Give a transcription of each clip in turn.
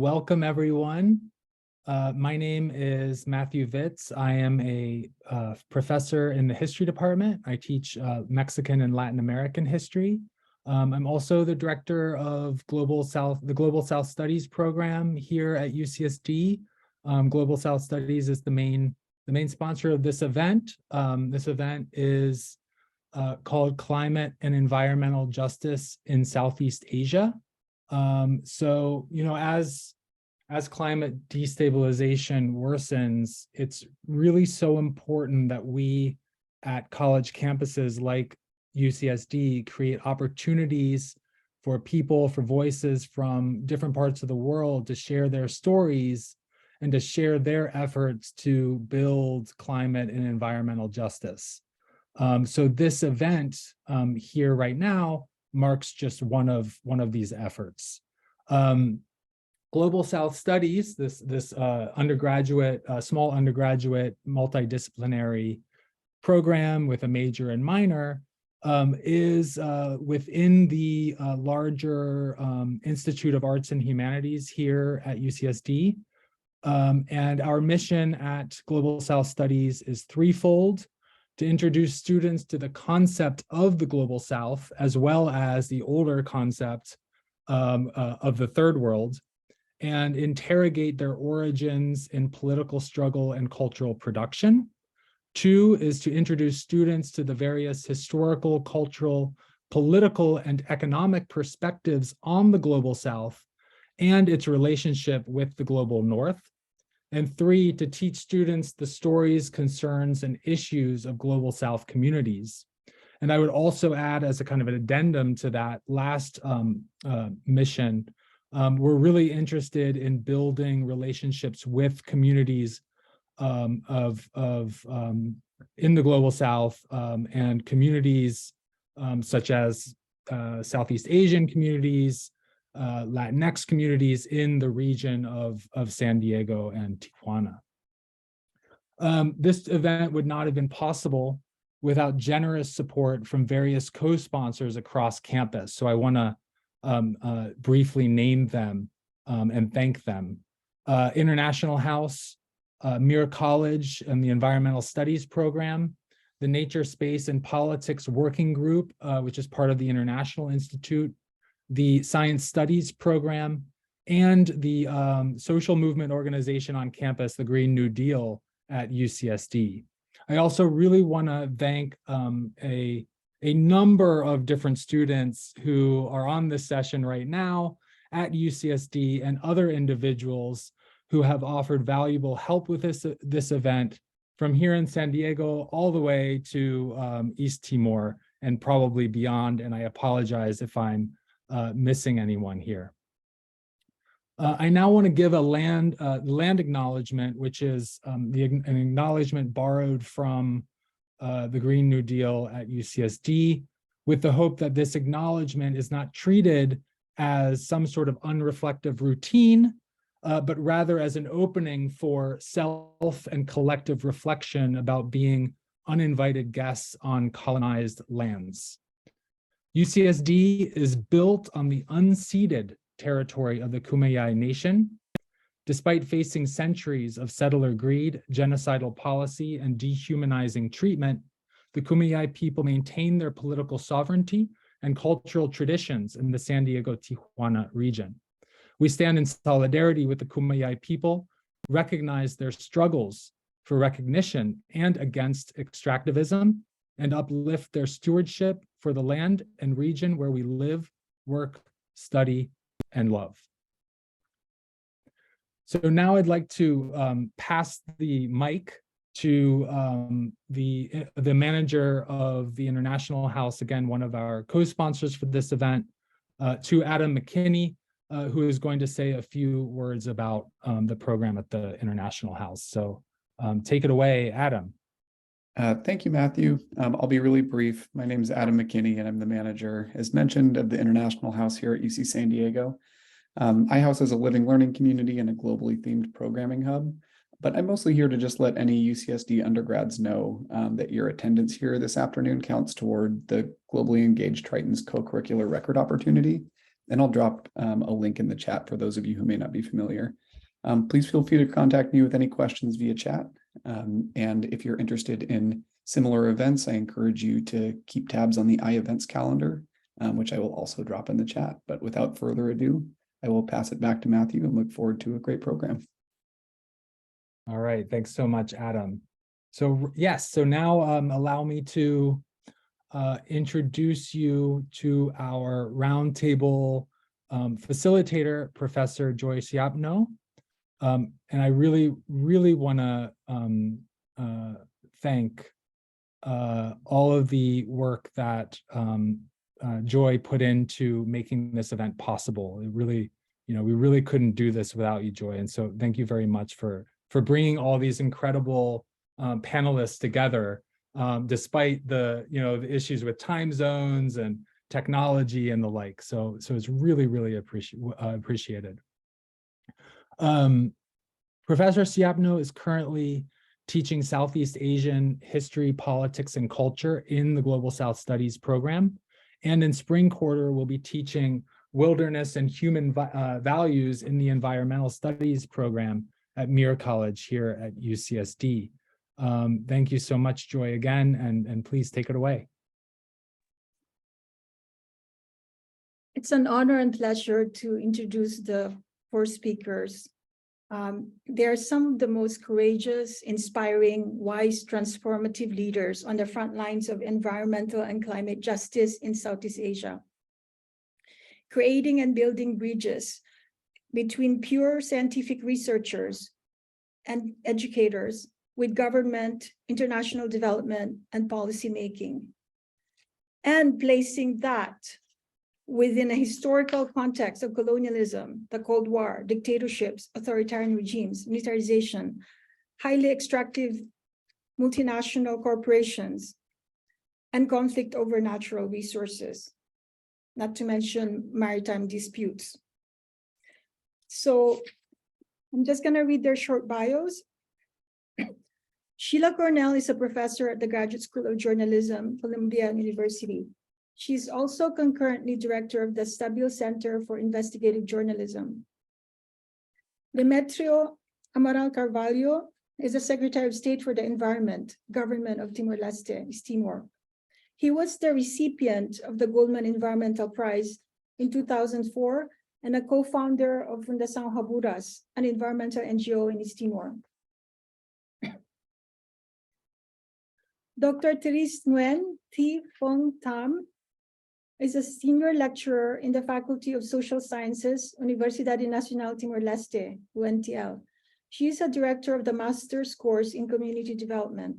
welcome everyone. My name is Matthew Vitz. I am a professor in the history department. I teach Mexican and Latin American history. I'm also the director of the Global South Studies program here at UCSD. Global South Studies is the main sponsor of this event. This event is called Climate and Environmental Justice in Southeast Asia. So, you know, as climate destabilization worsens, it's really so important that we at college campuses like UCSD create opportunities for people, for voices from different parts of the world to share their stories and to share their efforts to build climate and environmental justice. So this event here right now marks just one of these efforts. Global South Studies, this undergraduate, small undergraduate multidisciplinary program with a major and minor, is within the larger Institute of Arts and Humanities here at UCSD. And our mission at Global South Studies is threefold: to introduce students to the concept of the Global South, as well as the older concept of the Third World, and interrogate their origins in political struggle and cultural production. Two is to introduce students to the various historical, cultural, political, and economic perspectives on the Global South and its relationship with the Global North. And three, to teach students the stories, concerns, and issues of Global South communities. And I would also add, as a kind of an addendum to that last mission, we're really interested in building relationships with communities in the Global South and communities such as Southeast Asian communities, Latinx communities in the region of San Diego and Tijuana. This event would not have been possible without generous support from various co-sponsors across campus. So I want to briefly name them and thank them. International House, Muir College and the Environmental Studies program, the Nature, Space, and Politics Working Group, which is part of the International Institute, the Science Studies program, and the social movement organization on campus, the Green New Deal at UCSD. I also really want to thank a number of different students who are on this session right now at UCSD and other individuals who have offered valuable help with this event, from here in San Diego all the way to East Timor and probably beyond. And I apologize if I'm missing anyone here. I now want to give a land acknowledgement, which is an acknowledgement borrowed from the Green New Deal at UCSD, with the hope that this acknowledgement is not treated as some sort of unreflective routine, but rather as an opening for self and collective reflection about being uninvited guests on colonized lands. UCSD is built on the unceded territory of the Kumeyaay Nation. Despite facing centuries of settler greed, genocidal policy, and dehumanizing treatment, the Kumeyaay people maintain their political sovereignty and cultural traditions in the San Diego-Tijuana region. We stand in solidarity with the Kumeyaay people, recognize their struggles for recognition and against extractivism, and uplift their stewardship for the land and region where we live, work, study, and love. So now I'd like to pass the mic to the manager of the International House, again, one of our co-sponsors for this event, to Adam McKinney, who is going to say a few words about the program at the International House. So take it away, Adam. Thank you, Matthew. I'll be really brief. My name is Adam McKinney, and I'm the manager, as mentioned, of the International House here at UC San Diego. iHouse is a living learning community and a globally themed programming hub, but I'm mostly here to just let any UCSD undergrads know that your attendance here this afternoon counts toward the Globally Engaged Triton's co-curricular record opportunity. and I'll drop a link in the chat for those of you who may not be familiar. Please feel free to contact me with any questions via chat. And if you're interested in similar events, I encourage you to keep tabs on the iEvents calendar, which I will also drop in the chat. But without further ado, I will pass it back to Matthew and look forward to a great program. All right, thanks so much, Adam. So yes, so now allow me to introduce you to our roundtable facilitator, Professor Joy Siapno. And I really want to thank all of the work that Joy put into making this event possible. It really, we really couldn't do this without you, Joy. And so thank you very much for bringing all these incredible panelists together, despite the, the issues with time zones and technology and the like. So it's really appreciated. Professor Siapno is currently teaching Southeast Asian history, politics, and culture in the Global South Studies program. And in spring quarter, we'll be teaching wilderness and human values in the environmental studies program at Muir College here at UCSD. Thank you so much, Joy, again, and please take it away. It's an honor and pleasure to introduce the 4 speakers. They are some of the most courageous, inspiring, wise, transformative leaders on the front lines of environmental and climate justice in Southeast Asia, creating and building bridges between pure scientific researchers and educators with government, international development, and policymaking, and placing that within a historical context of colonialism, the Cold War, dictatorships, authoritarian regimes, militarization, highly extractive multinational corporations, and conflict over natural resources, not to mention maritime disputes. So I'm just going to read their short bios. Sheila Coronel is a professor at the Graduate School of Journalism, Columbia University. She's also concurrently director of the Stabile Center for Investigative Journalism. Demetrio Carvalho is the Secretary of State for the Environment, Government of Timor-Leste, East Timor. He was the recipient of the Goldman Environmental Prize in 2004 and a co-founder of Fundação Haburas, an environmental NGO in East Timor. Dr. Therese Nguyen Thi Phong Tam is a senior lecturer in the Faculty of Social Sciences, Universidad Nacional Timor-Leste, UNTL. She is a director of the Master's Course in Community Development.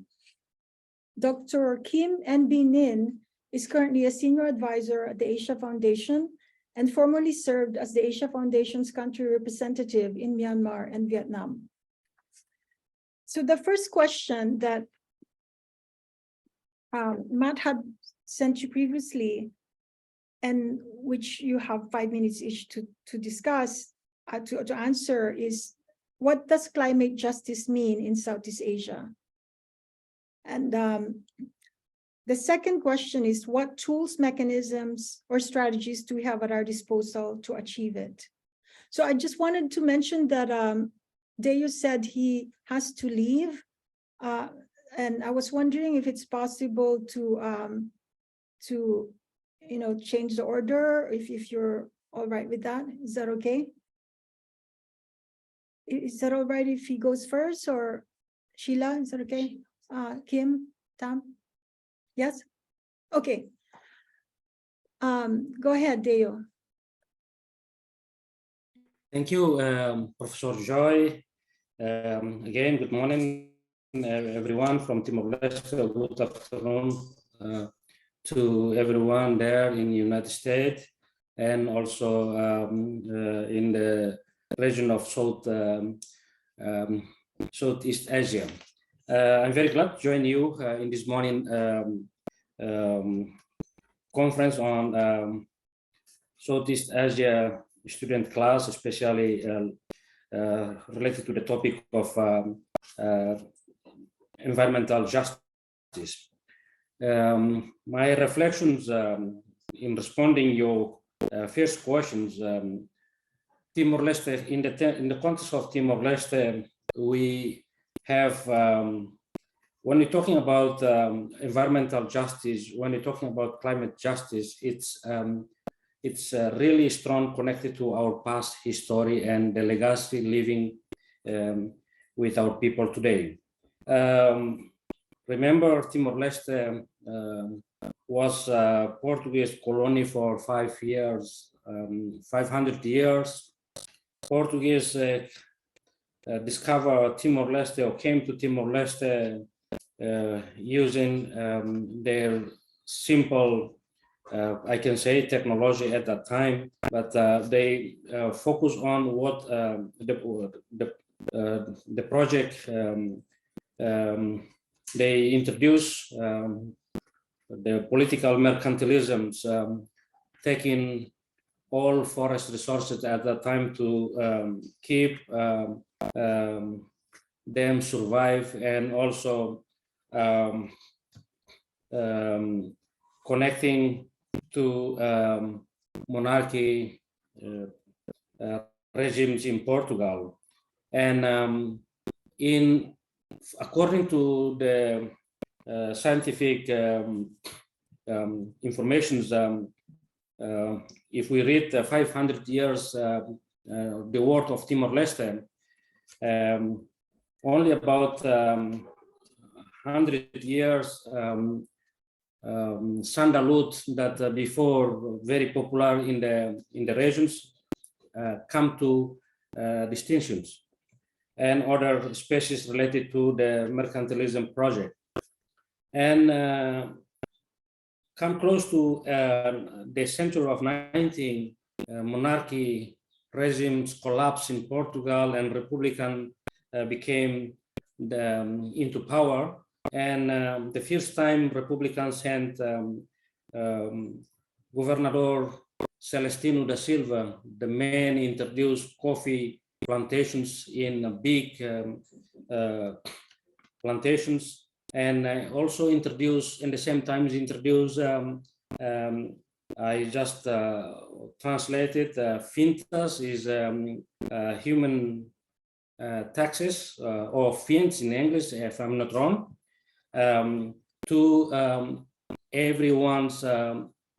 Dr. Kim N.B. Ninh is currently a senior advisor at the Asia Foundation and formerly served as the Asia Foundation's country representative in Myanmar and Vietnam. So the first question that Matt had sent you previously, and which you have 5 minutes each to discuss, to answer, is what does climate justice mean in Southeast Asia? And the second question is, what tools, mechanisms, or strategies do we have at our disposal to achieve it? So I just wanted to mention that Deo said he has to leave, and I was wondering if it's possible to change the order, if you're all right with that. Is that okay? Is that all right if he goes first, or Sheila, is that okay? Kim, Tam? Yes? Okay. Go ahead, Deo. Thank you, Professor Joy. Again, good morning, everyone from Timor-Leste. Good afternoon to everyone there in the United States and also in the region of Southeast Asia. I'm very glad to join you in this morning conference on Southeast Asia student class, especially related to the topic of environmental justice. My reflections in responding your first questions. Timor-Leste, in the context of Timor-Leste, we have, when we're talking about environmental justice, when we're talking about climate justice, it's really strong connected to our past history and the legacy living with our people today. Remember, Timor-Leste was a Portuguese colony for 5 years, 500 years. Portuguese discovered Timor-Leste or came to Timor-Leste using their simple, I can say, technology at that time, but they focus on what the project they introduce the political mercantilisms, taking all forest resources at that time to keep them survive, and also connecting to monarchy regimes in Portugal. And according to the scientific information, if we read 500 years the work of Timor-Leste, only about 100 years sandalwood that before very popular in the regions come to distinctions, and other species related to the mercantilism project, and come close to the century of 19, monarchy regimes collapsed in Portugal, and Republican became into power. And the first time Republicans sent Governor Celestino da Silva, the man introduced coffee plantations in big plantations, and also introduced, in the same time, introduced, I just translated, fintas is human taxes, or fins in English, if I'm not wrong, to everyone's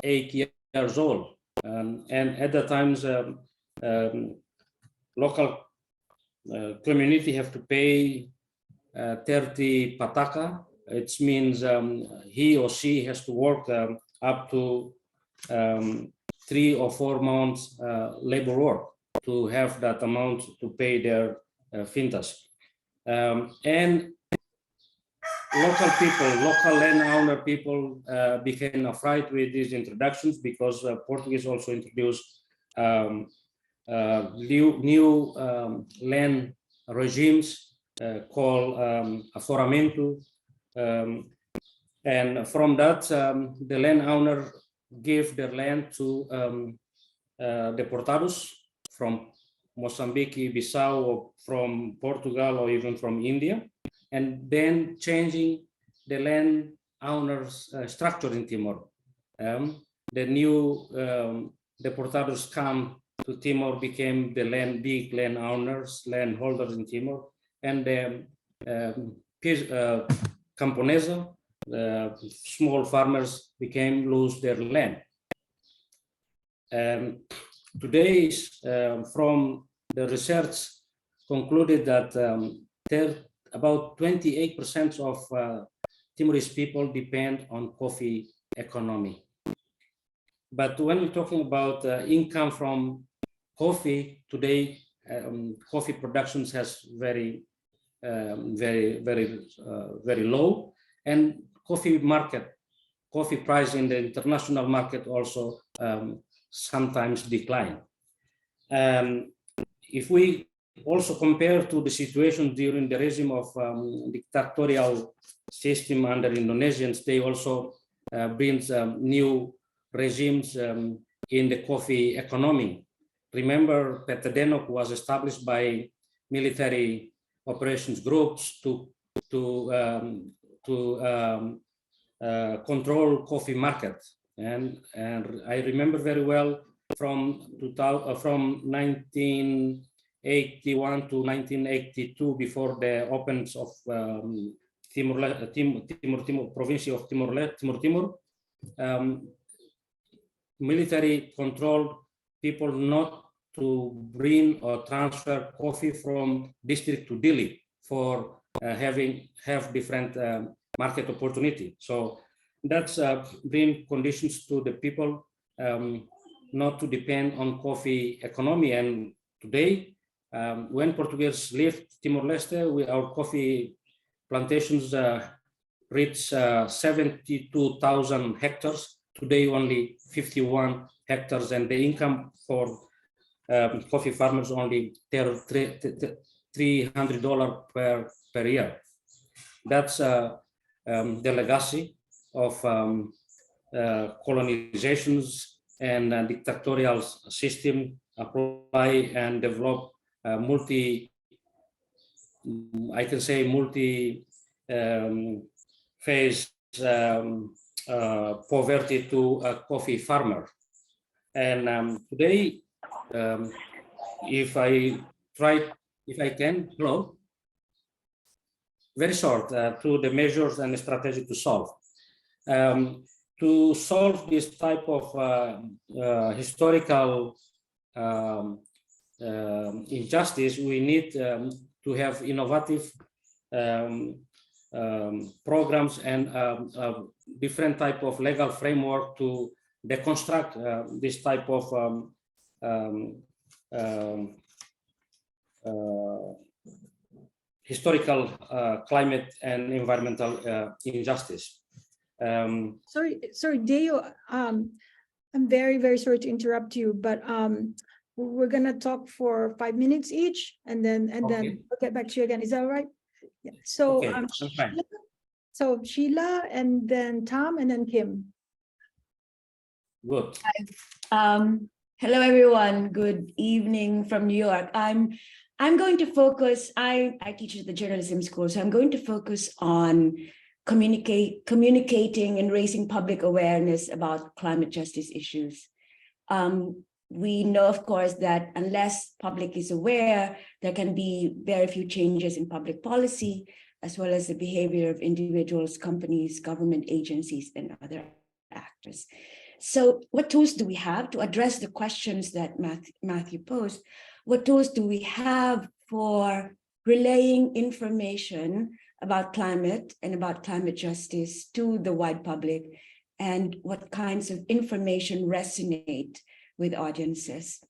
8 years old. And at the times, local community have to pay 30 pataka. It means he or she has to work up to 3 or 4 months labor work to have that amount to pay their fintas. And local people, local landowner people became afraid with these introductions, because Portuguese also introduced new land regimes called aforamento, and from that the landowner gave their land to deportados from Mozambique, Bissau, or from Portugal, or even from India, and then changing the landowners' structure in Timor. The new deportados come to Timor, became the big landowners, landholders in Timor, and the camponesa, small farmers, lose their land. Today, from the research concluded that about 28% of Timorese people depend on coffee economy. But when we're talking about income from coffee today, coffee productions has very low, and coffee price in the international market also sometimes decline. If we also compare to the situation during the regime of dictatorial system under Indonesians, they also brings new regimes in the coffee economy. Remember, PT Denok was established by military operations groups to control coffee market, and I remember very well from 1981 to 1982, before the opens of province of Timor, military controlled people not to bring or transfer coffee from district to Dili for have different market opportunity. So that's bring conditions to the people not to depend on coffee economy. And today, when Portuguese left Timor-Leste, our coffee plantations reached 72,000 hectares. Today, only 51 hectares, and the income for coffee farmers only $300 per year. That's the legacy of colonizations and dictatorial system apply and develop multi phase poverty to a coffee farmer. And today, if I can, very short, to the measures and the strategy to solve. To solve this type of historical injustice, we need to have innovative programs and different type of legal framework to deconstruct this type of historical climate and environmental injustice. Sorry, Deo, I'm very, very sorry to interrupt you, but we're gonna talk for 5 minutes each, and then we'll get back to you again. Is that all right? Yeah. So, Sheila, and then Tom, and then Kim. Good. Hello, everyone. Good evening from New York. I'm going to focus. I teach at the journalism school, so I'm going to focus on communicating and raising public awareness about climate justice issues. We know, of course, that unless public is aware, there can be very few changes in public policy, as well as the behavior of individuals, companies, government agencies, and other actors. So what tools do we have to address the questions that Matthew posed? What tools do we have for relaying information about climate and about climate justice to the wide public? And what kinds of information resonate with audiences?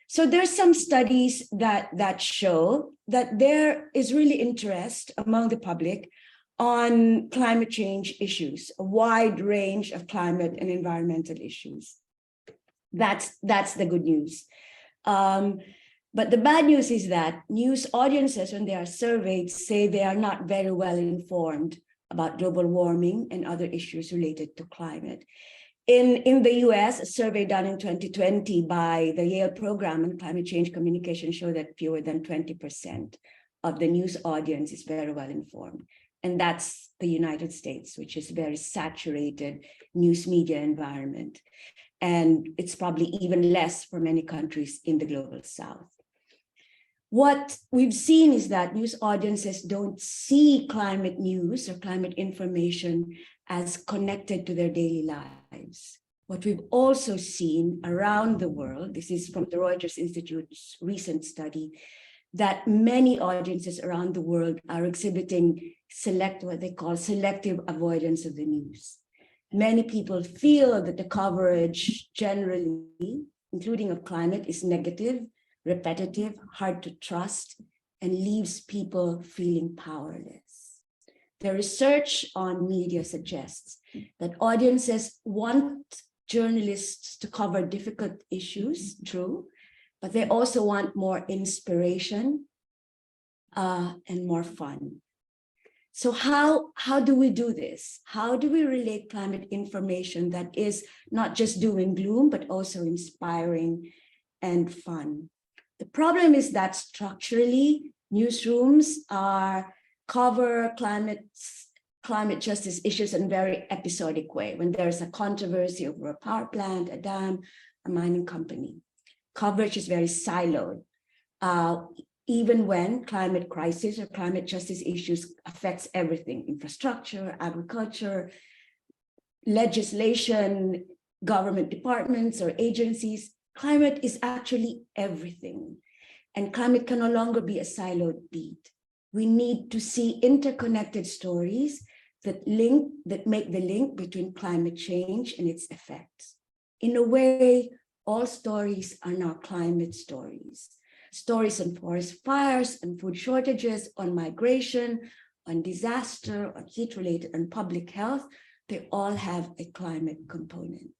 So there's some studies that show that there is really interest among the public on climate change issues, a wide range of climate and environmental issues. That's the good news. But the bad news is that news audiences, when they are surveyed, say they are not very well informed about global warming and other issues related to climate. In the US, a survey done in 2020 by the Yale Program on Climate Change Communication showed that fewer than 20% of the news audience is very well informed. And that's the United States, which is a very saturated news media environment. And it's probably even less for many countries in the global South. What we've seen is that news audiences don't see climate news or climate information as connected to their daily lives. What we've also seen around the world, this is from the Reuters Institute's recent study, that many audiences around the world are exhibiting what they call selective avoidance of the news. Many people feel that the coverage generally, including of climate, is negative, repetitive, hard to trust, and leaves people feeling powerless. The research on media suggests that audiences want journalists to cover difficult issues, true, but they also want more inspiration and more fun. So how do we do this? How do we relate climate information that is not just doom and gloom, but also inspiring and fun? The problem is that structurally, newsrooms cover climate justice issues in a very episodic way. When there's a controversy over a power plant, a dam, a mining company. Coverage is very siloed. Even when climate crisis or climate justice issues affects everything, infrastructure, agriculture, legislation, government departments or agencies, climate is actually everything. And climate can no longer be a siloed beat. We need to see interconnected stories that make the link between climate change and its effects. In a way, all stories are now climate stories. Stories on forest fires and food shortages, on migration, on disaster, on heat-related and public health, they all have a climate component.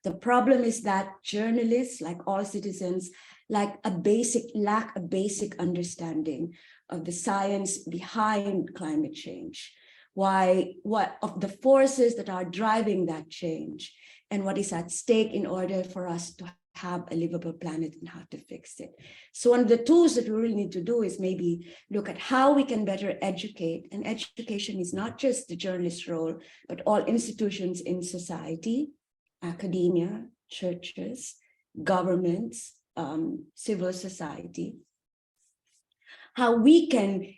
The problem is that journalists, like all citizens, lack a basic understanding of the science behind climate change. What of the forces that are driving that change and what is at stake in order for us to have a livable planet and how to fix it. So one of the tools that we really need to do is maybe look at how we can better educate. And education is not just the journalist's role, but all institutions in society, academia, churches, governments, civil society. How we can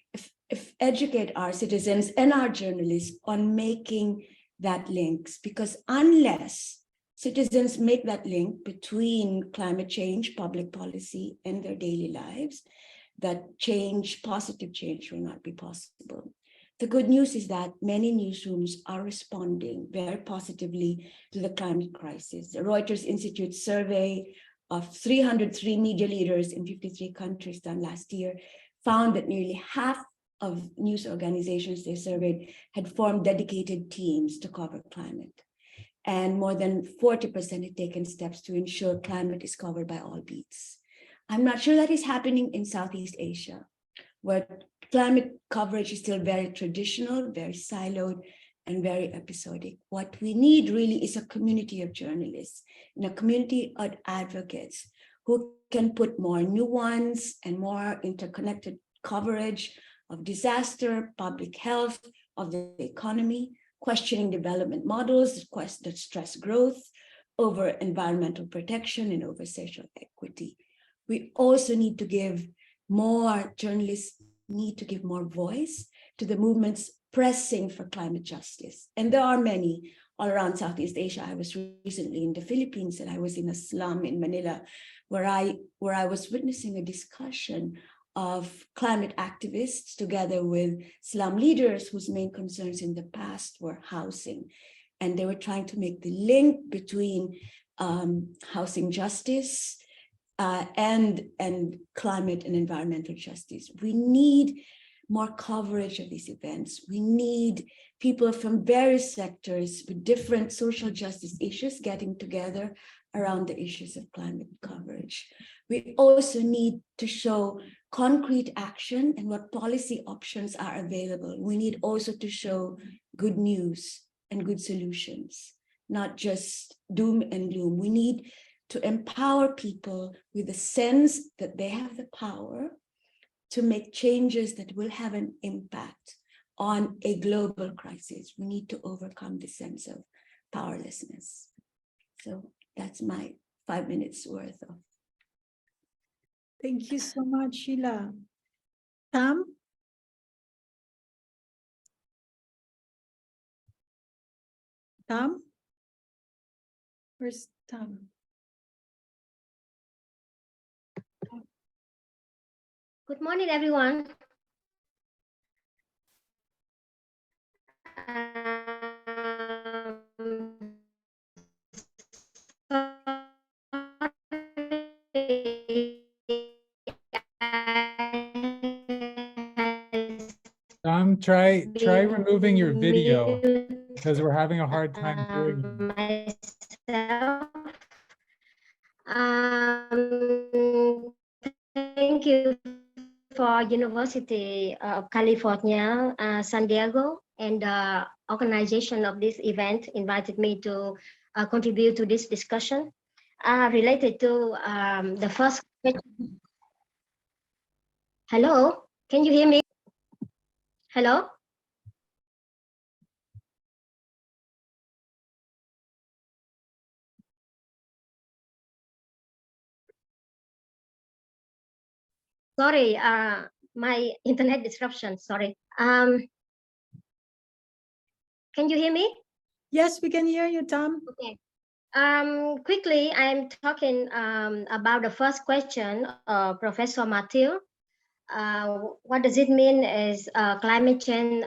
educate our citizens and our journalists on making that links, because unless citizens make that link between climate change, public policy, and their daily lives, that change, positive change, will not be possible. The good news is that many newsrooms are responding very positively to the climate crisis. The Reuters Institute survey of 303 media leaders in 53 countries done last year found that nearly half of news organizations they surveyed had formed dedicated teams to cover climate. And more than 40% had taken steps to ensure climate is covered by all beats. I'm not sure that is happening in Southeast Asia, where climate coverage is still very traditional, very siloed, and very episodic. What we need really is a community of journalists and a community of advocates who can put more nuance and more interconnected coverage of disaster, public health, of the economy, questioning development models that stress growth over environmental protection and over social equity. We also need to give more, journalists need to give more voice to the movements pressing for climate justice. And there are many all around Southeast Asia. I was recently in the Philippines and I was in a slum in Manila where I was witnessing a discussion of climate activists together with slum leaders whose main concerns in the past were housing. And they were trying to make the link between housing justice and climate and environmental justice. We need more coverage of these events. We need people from various sectors with different social justice issues getting together around the issues of climate coverage. We also need to show concrete action and what policy options are available. We need also to show good news and good solutions, not just doom and gloom. We need to empower people with a sense that they have the power to make changes that will have an impact on a global crisis. We need to overcome the sense of powerlessness. So that's my 5 minutes worth of. Thank you so much, Sheila. Tam? Tam? Where's Tam? Good morning, everyone. Try removing your video because we're having a hard time hearing you. Myself. Thank you for University of California, San Diego, and the organization of this event invited me to contribute to this discussion related to the first question. Hello, can you hear me? Hello? Sorry, my internet disruption, sorry. Can you hear me? Yes, we can hear you, Tom. Okay. Quickly, I'm talking about the first question, Professor Matthew. What does it mean is climate change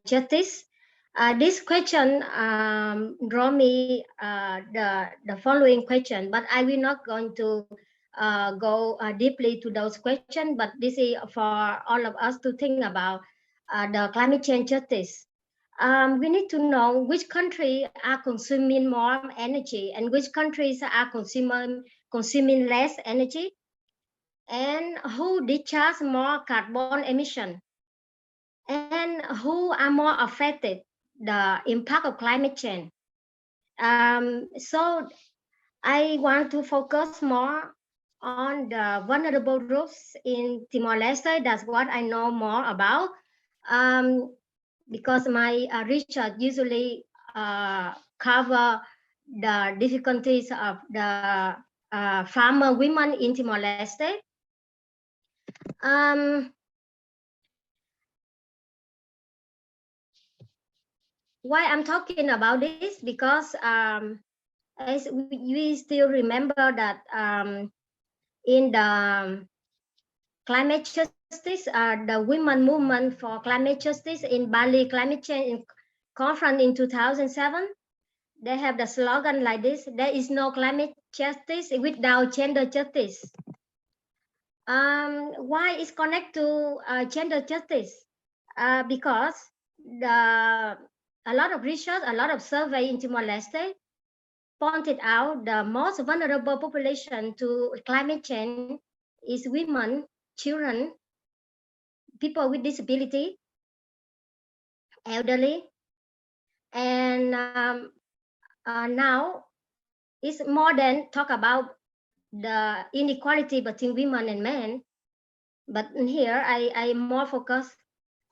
justice? This question draw me the following question, but I will not going to go deeply to those questions, but this is for all of us to think about the climate change justice. We need to know which countries are consuming more energy and which countries are consuming less energy, and who discharge more carbon emission, and who are more affected the impact of climate change. So I want to focus more on the vulnerable groups in Timor-Leste. That's what I know more about, because my research usually cover the difficulties of the farmer women in Timor-Leste. Why I'm talking about this? Because as we still remember that in the climate justice, the women movement for climate justice in Bali climate change conference in 2007, they have the slogan like this: there is no climate justice without gender justice. Why is connected to gender justice? Because a lot of research, a lot of survey in Timor-Leste pointed out the most vulnerable population to climate change is women, children, people with disability, elderly, and now it's more than talk about the inequality between women and men. But here I more focus,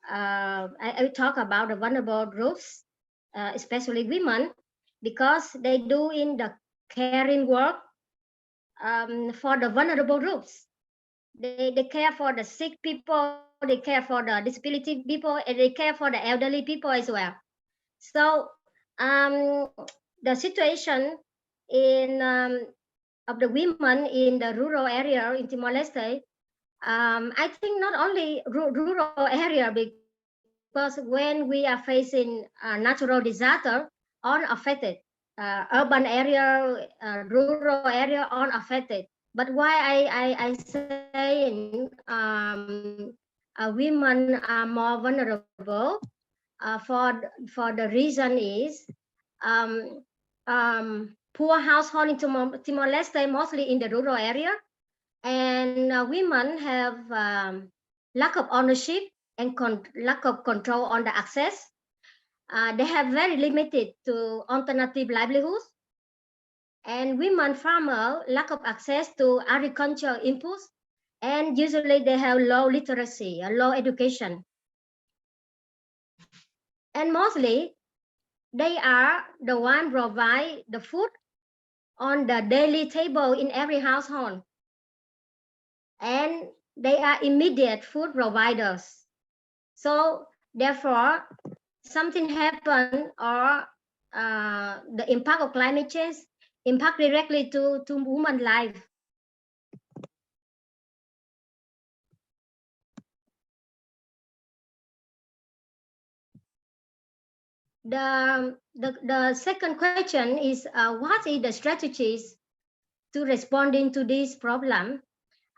I talk about the vulnerable groups, especially women, because they do in the caring work for the vulnerable groups. They care for the sick people, they care for the disability people, and they care for the elderly people as well. So the situation in of the women in the rural area in Timor-Leste, I think not only rural area, because when we are facing natural disaster, unaffected, urban area, rural area unaffected. But why I say women are more vulnerable for the reason is poor household in Timor-Leste, mostly in the rural area, and women have lack of ownership and lack of control on the access. They have very limited to alternative livelihoods, and women farmer lack of access to agricultural inputs, and usually they have low literacy, low education, and mostly they are the one provide the food on the daily table in every household, and they are immediate food providers. So therefore, something happen or the impact of climate change impact directly to women's life. The second question is what is the strategies to responding to this problem?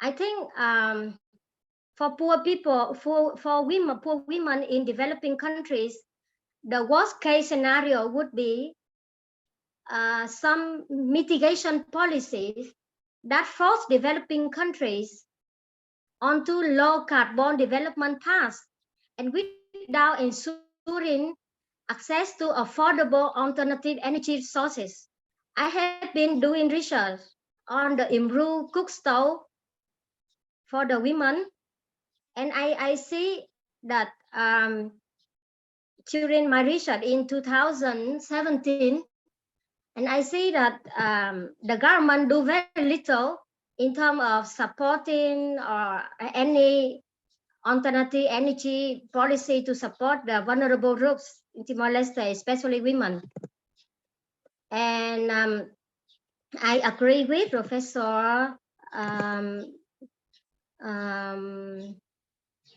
I think for poor people, for poor women in developing countries, the worst case scenario would be some mitigation policies that force developing countries onto low carbon development paths, and without ensuring access to affordable alternative energy sources. I have been doing research on the improved cook stove for the women, and I see that during my research in 2017, and I see that the government do very little in terms of supporting or any alternative energy policy to support the vulnerable groups in Timor-Leste, especially women. And I agree with Professor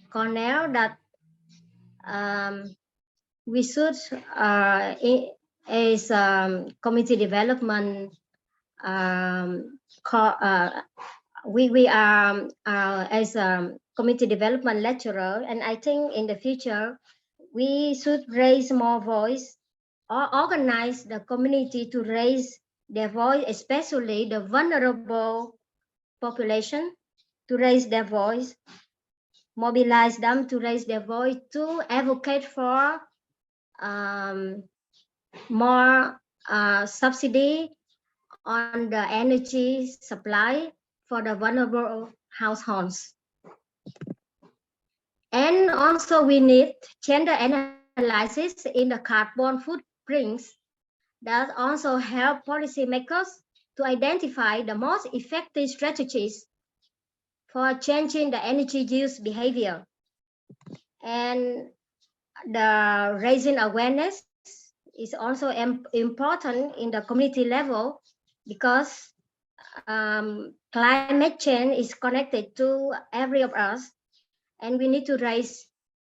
Coronel that we should, as community development, we are as a community development lecturer, and I think in the future we should raise more voice or organize the community to raise their voice, especially the vulnerable population, to raise their voice, mobilize them to raise their voice, to advocate for more subsidy on the energy supply for the vulnerable households. And also we need gender analysis in the carbon footprints that also help policymakers to identify the most effective strategies for changing the energy use behavior. And the raising awareness is also important in the community level, because climate change is connected to every of us, and we need to raise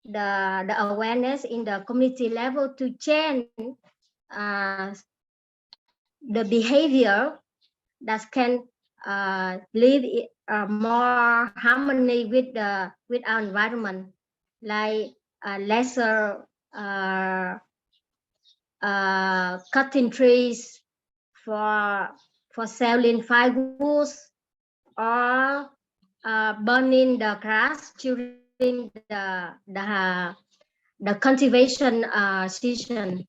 the awareness in the community level to change the behavior that can live more harmony with our environment, like lesser cutting trees for selling firewood, or burning the grass during the cultivation season.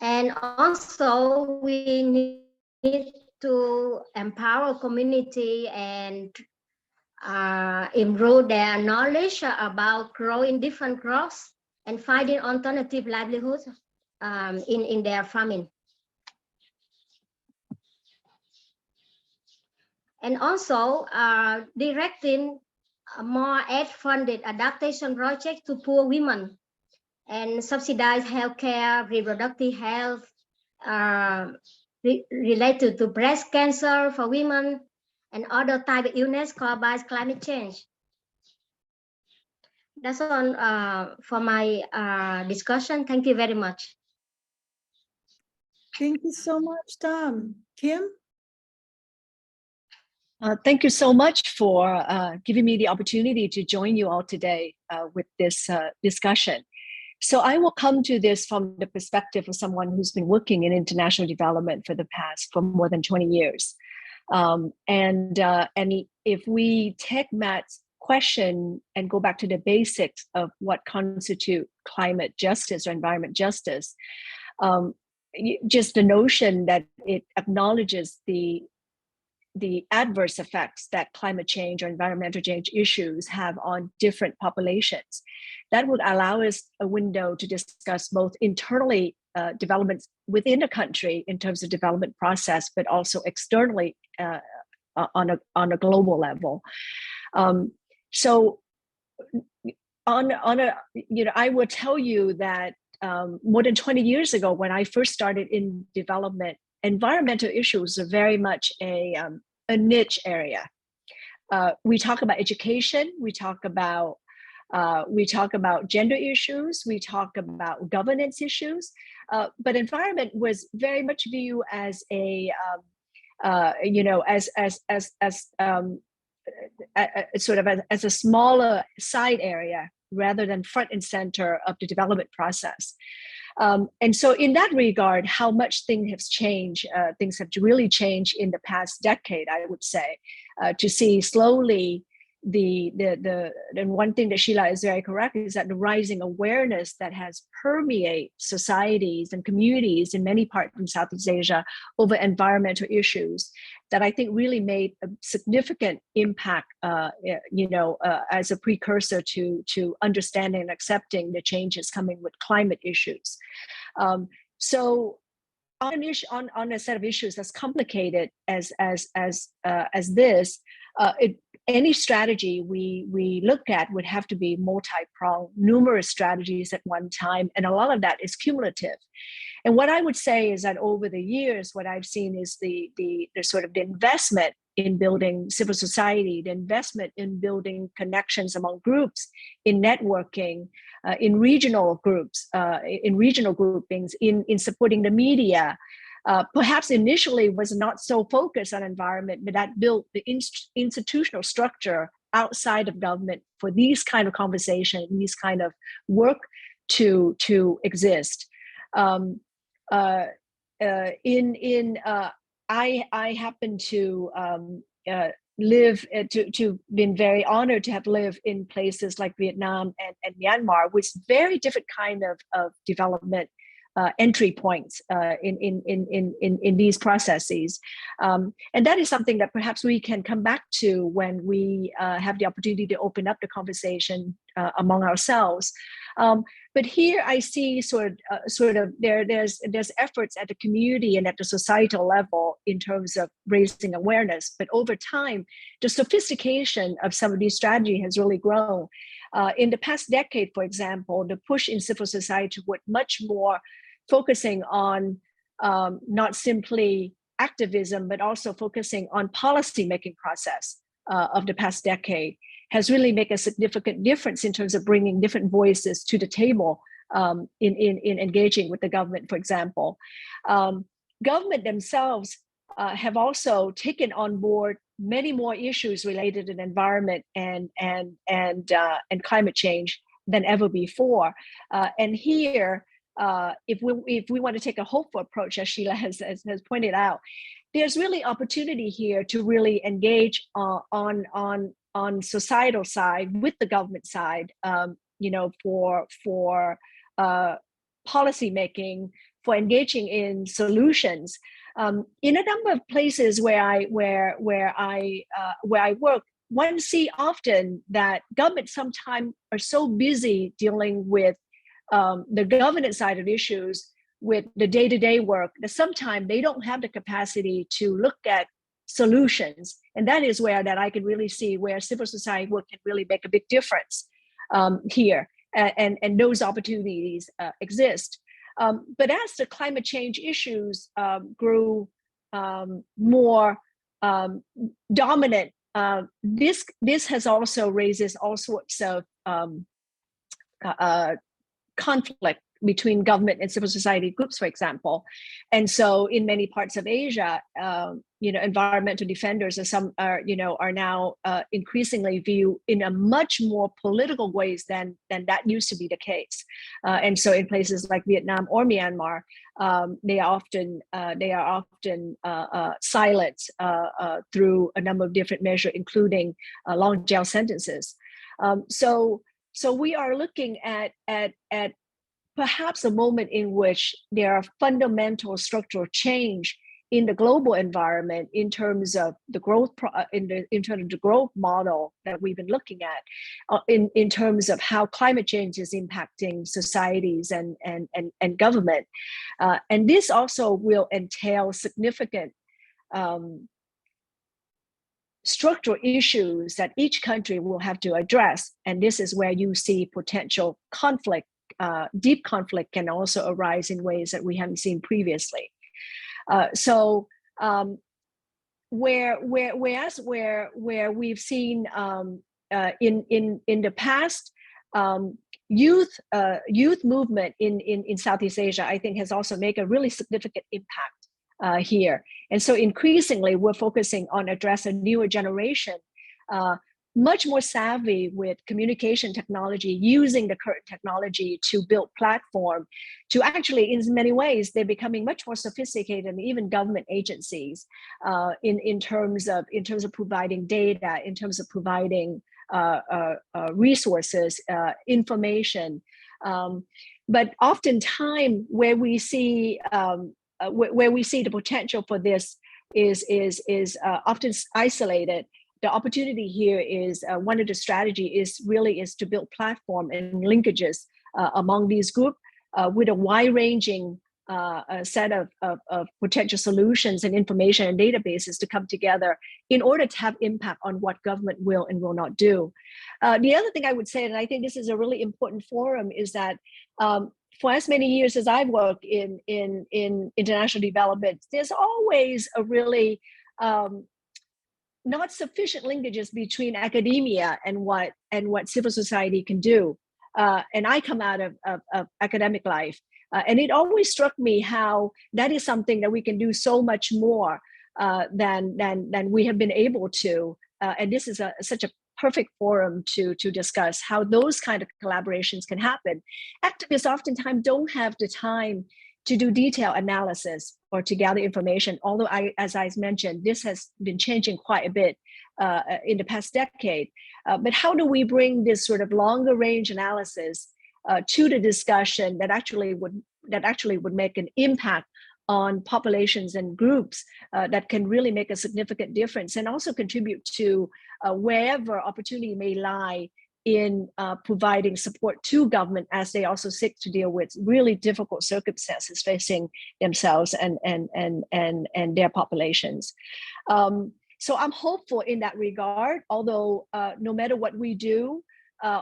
And also we need to empower community and improve their knowledge about growing different crops and finding alternative livelihoods in their farming. And also directing more aid-funded adaptation projects to poor women, and subsidize healthcare, reproductive health related to breast cancer for women, and other type of illness caused by climate change. That's all for my discussion. Thank you very much. Thank you so much, Tom. Kim? Thank you so much for giving me the opportunity to join you all today with this discussion. So I will come to this from the perspective of someone who's been working in international development for more than 20 years. And if we take Matt's question and go back to the basics of what constitute climate justice or environment justice, just the notion that it acknowledges the adverse effects that climate change or environmental change issues have on different populations. That would allow us a window to discuss both internally developments within a country in terms of development process, but also externally on a global level. So I will tell you that more than 20 years ago, when I first started in development, environmental issues are very much a niche area. We talk about education, we talk about gender issues, we talk about governance issues, but environment was very much viewed as a as a smaller side area rather than front and center of the development process. And so in that regard, how much things have changed, things have really changed in the past decade, I would say, to see slowly and one thing that Sheila is very correct is that the rising awareness that has permeated societies and communities in many parts of Southeast Asia over environmental issues that I think really made a significant impact, as a precursor to understanding and accepting the changes coming with climate issues. So on a set of issues as complicated as this, any strategy we look at would have to be multi-pronged, numerous strategies at one time, and a lot of that is cumulative. And what I would say is that over the years, what I've seen is the sort of the investment in building civil society, the investment in building connections among groups, in networking, in regional groups, in regional groupings, in supporting the media. Perhaps initially was not so focused on environment, but that built the institutional structure outside of government for these kind of conversations, these kind of work to exist. I happen to live to been very honored to have lived in places like Vietnam and Myanmar, with very different kind of development entry points in these processes, and that is something that perhaps we can come back to when we have the opportunity to open up the conversation among ourselves. But here I see sort of there's efforts at the community and at the societal level in terms of raising awareness. But over time, the sophistication of some of these strategies has really grown. In the past decade, for example, the push in civil society toward much more focusing on not simply activism, but also focusing on policy-making process of the past decade has really made a significant difference in terms of bringing different voices to the table in engaging with the government, for example. Government themselves have also taken on board many more issues related to the environment and climate change than ever before. And here, if we want to take a hopeful approach, as Sheila has pointed out, there's really opportunity here to really engage on societal side with the government side, for policy making, for engaging in solutions. In a number of places where I work, one see often that government sometimes are so busy dealing with the governance side of issues, with the day-to-day work, that sometimes they don't have the capacity to look at solutions. And that is where that I can really see where civil society work can really make a big difference here. And those opportunities exist. But as the climate change issues grew more dominant, this has also raises all sorts of conflict between government and civil society groups, for example. And so in many parts of Asia, environmental defenders are now increasingly viewed in a much more political ways than that used to be the case. And so in places like Vietnam or Myanmar, they are often silenced through a number of different measures, including long jail sentences. So we are looking at perhaps a moment in which there are fundamental structural change in the global environment in terms of the growth in terms of the growth model that we've been looking at, in terms of how climate change is impacting societies and government, and this also will entail significant structural issues that each country will have to address, and this is where you see potential conflict. Deep conflict can also arise in ways that we haven't seen previously. Whereas we've seen in the past, youth movement in Southeast Asia, I think, has also made a really significant impact here. And so increasingly, we're focusing on addressing a newer generation, much more savvy with communication technology, using the current technology to build platform, to actually, in many ways, they're becoming much more sophisticated than even government agencies in terms of providing data, in terms of providing resources, information. But oftentimes, where we see the potential for this is often isolated. The opportunity here is one of the strategy is to build platform and linkages among these groups with a wide-ranging a set of potential solutions and information and databases to come together in order to have impact on what government will and will not do. The other thing I would say, and I think this is a really important forum, is that for as many years as I've worked in international development, there's always a really not sufficient linkages between academia and what civil society can do. And I come out of academic life. And it always struck me how that is something that we can do so much more than we have been able to. And this is such a perfect forum to discuss how those kind of collaborations can happen. Activists oftentimes don't have the time to do detailed analysis or to gather information, although as I mentioned, this has been changing quite a bit in the past decade. But how do we bring this sort of longer range analysis to the discussion that actually would make an impact on populations and groups that can really make a significant difference, and also contribute to wherever opportunity may lie in providing support to government as they also seek to deal with really difficult circumstances facing themselves and their populations. So I'm hopeful in that regard, although no matter what we do,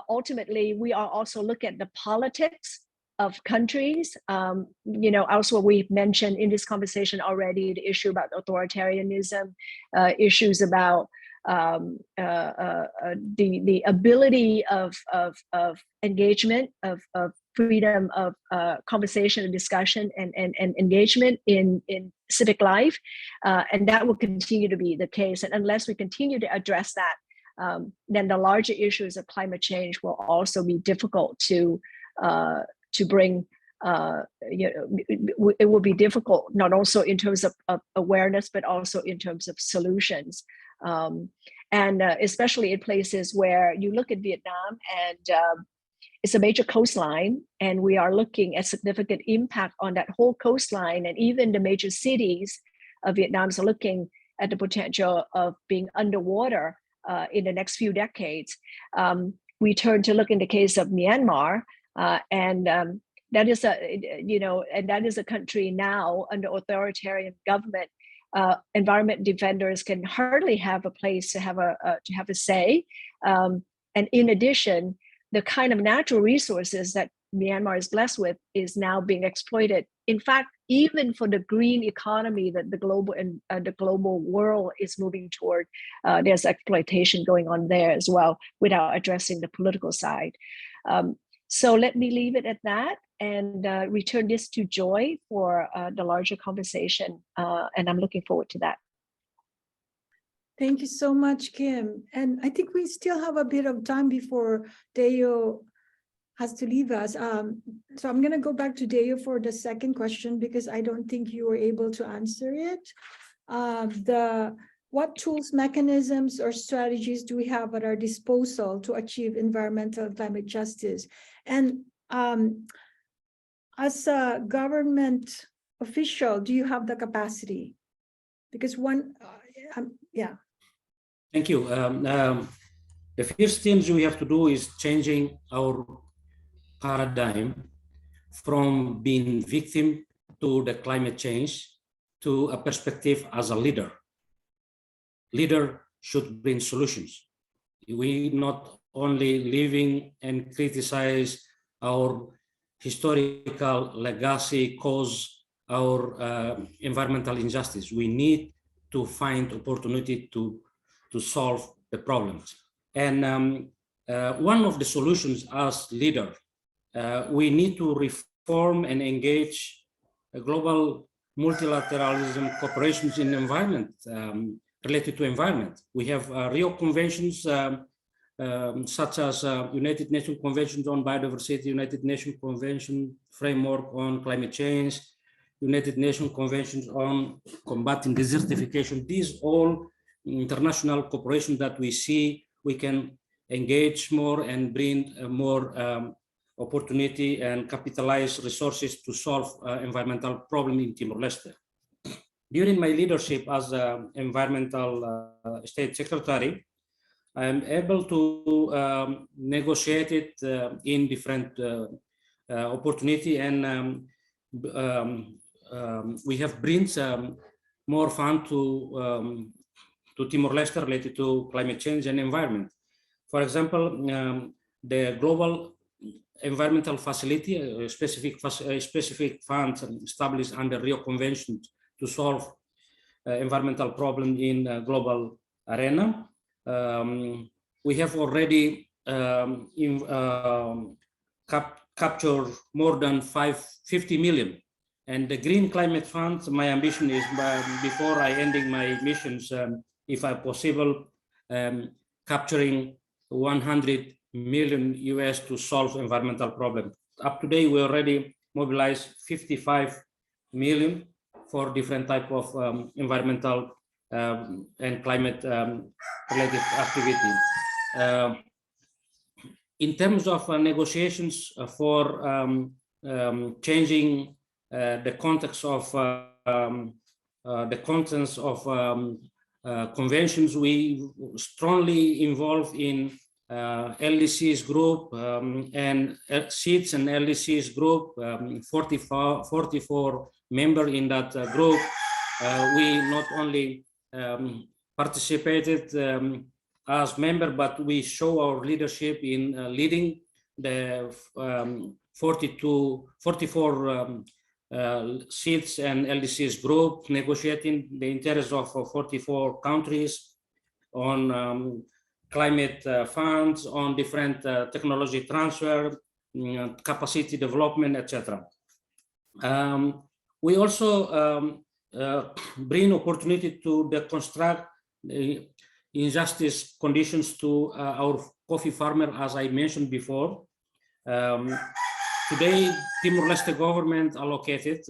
ultimately, we are also looking at the politics of countries. Also we've mentioned in this conversation already the issue about authoritarianism, issues about the ability of engagement, of freedom of conversation and discussion and engagement in civic life, and that will continue to be the case. And unless we continue to address that, then the larger issues of climate change will also be difficult to bring. It will be difficult, not also in terms of awareness, but also in terms of solutions. And especially in places where you look at Vietnam and it's a major coastline, and we are looking at significant impact on that whole coastline, and even the major cities of Vietnam are looking at the potential of being underwater in the next few decades. We turn to look in the case of Myanmar, and that is a country now under authoritarian government. Environment defenders can hardly have a place to have a say, and in addition, the kind of natural resources that Myanmar is blessed with is now being exploited. In fact, even for the green economy that the global world is moving toward, there's exploitation going on there as well, without addressing the political side. So let me leave it at that and return this to Joy for the larger conversation. And I'm looking forward to that. Thank you so much, Kim. And I think we still have a bit of time before Deo has to leave us. So I'm going to go back to Deo for the second question, because I don't think you were able to answer it. What tools, mechanisms, or strategies do we have at our disposal to achieve environmental and climate justice? And as a government official, do you have the capacity? Because yeah. Thank you. The first things we have to do is changing our paradigm from being victim to the climate change to a perspective as a leader. Leader should bring solutions. We not only living and criticize our historical legacy, cause our environmental injustice. We need to find opportunity to solve the problems. And one of the solutions as leader, we need to reform and engage a global multilateralism cooperations in environment, related to environment. We have Rio conventions such as United Nations Conventions on Biodiversity, United Nations Convention Framework on Climate Change, United Nations Conventions on Combating Desertification. These all international cooperation that we see we can engage more and bring more opportunity and capitalize resources to solve environmental problem in Timor-Leste. During my leadership as environmental state secretary, I am able to negotiate it in different opportunity, and we have brings more fund to Timor-Leste related to climate change and environment. For example, the Global Environmental Facility, a specific fund established under Rio Convention to solve environmental problem in global arena. We have already captured more than 50 million. And the Green Climate Fund, my ambition is before I ending my missions, if I possible, capturing 100 million US to solve environmental problem. Up to date, we already mobilized 55 million for different type of environmental and climate related activity. In terms of negotiations for changing the context of the contents of conventions, we strongly involved in LDC's group and SEEDS and LDC's group, 44 members in that group. We not only participated as member, but we show our leadership in leading the 44 SEEDS and LDC's group, negotiating the interests of 44 countries on climate funds, on different technology transfer, capacity development, etc. We also bring opportunity to deconstruct the injustice conditions to our coffee farmer, as I mentioned before. Today, Timor-Leste government allocated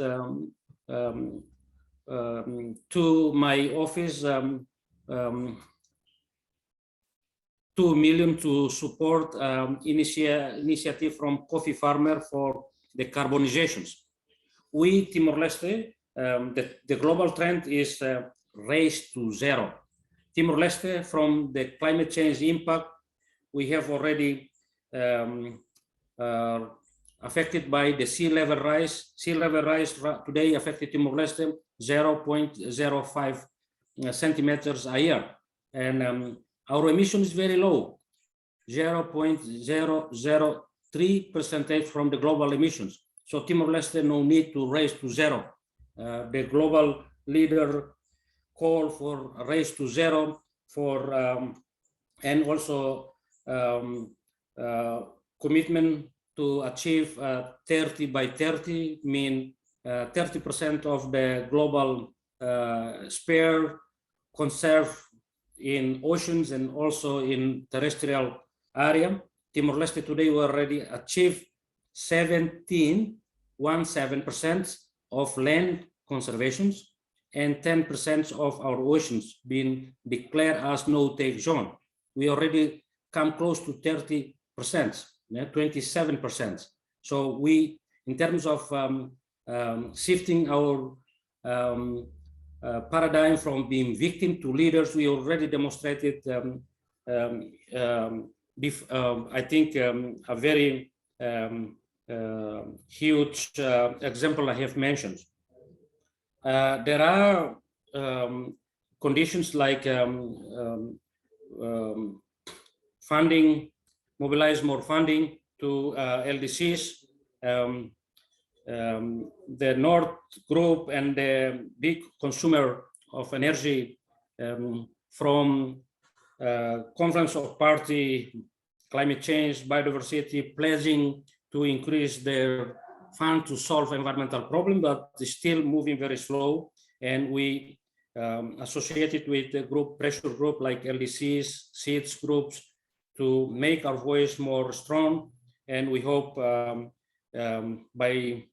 to my office 2 million to support initiative from coffee farmer for the carbonizations. We, Timor-Leste, the global trend is race to zero. Timor-Leste, from the climate change impact, we have already affected by the sea level rise. Sea level rise today affected Timor-Leste 0.05 centimeters a year. And our emission is very low, 0.003% from the global emissions. So Timor-Leste no need to raise to zero. The global leader call for raise to zero for and also commitment to achieve 30 by 30, mean 30% of the global spare conserve in oceans and also in terrestrial area. Timor-Leste today we already achieved 17% of land conservations and 10% of our oceans being declared as no-take zone. We already come close to 30%, 27%. So we, in terms of shifting our paradigm from being victim to leaders, we already demonstrated, I think, a very huge example I have mentioned. There are conditions like funding, mobilize more funding to LDCs. The North Group and the big consumer of energy from Conference of Party, Climate Change, Biodiversity, pledging to increase their fund to solve environmental problem, but it's still moving very slow. And we associated with the group, pressure group like LDCs, SEEDS groups to make our voice more strong. And we hope by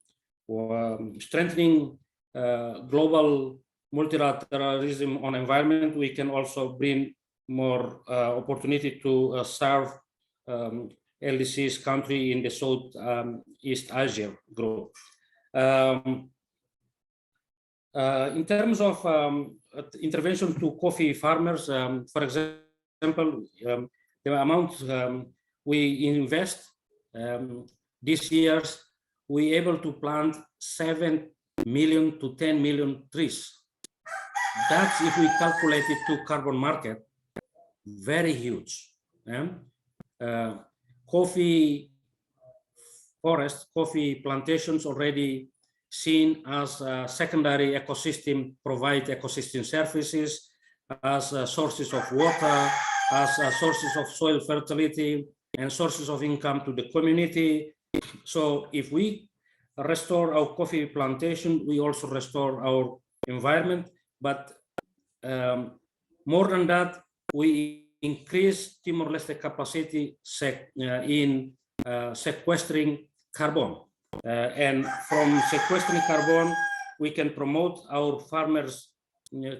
strengthening global multilateralism on environment, we can also bring more opportunity to serve LDC's country in the Southeast Asia group. In terms of intervention to coffee farmers, for example, the amount we invest this year we able to plant 7 million to 10 million trees. That's if we calculate it to carbon market, very huge. Coffee forest, coffee plantations already seen as a secondary ecosystem, provide ecosystem services, as sources of water, as sources of soil fertility, and sources of income to the community. So if we restore our coffee plantation, we also restore our environment. But more than that, we increase Timor-Leste capacity in sequestering carbon. And from sequestering carbon, we can promote our farmers'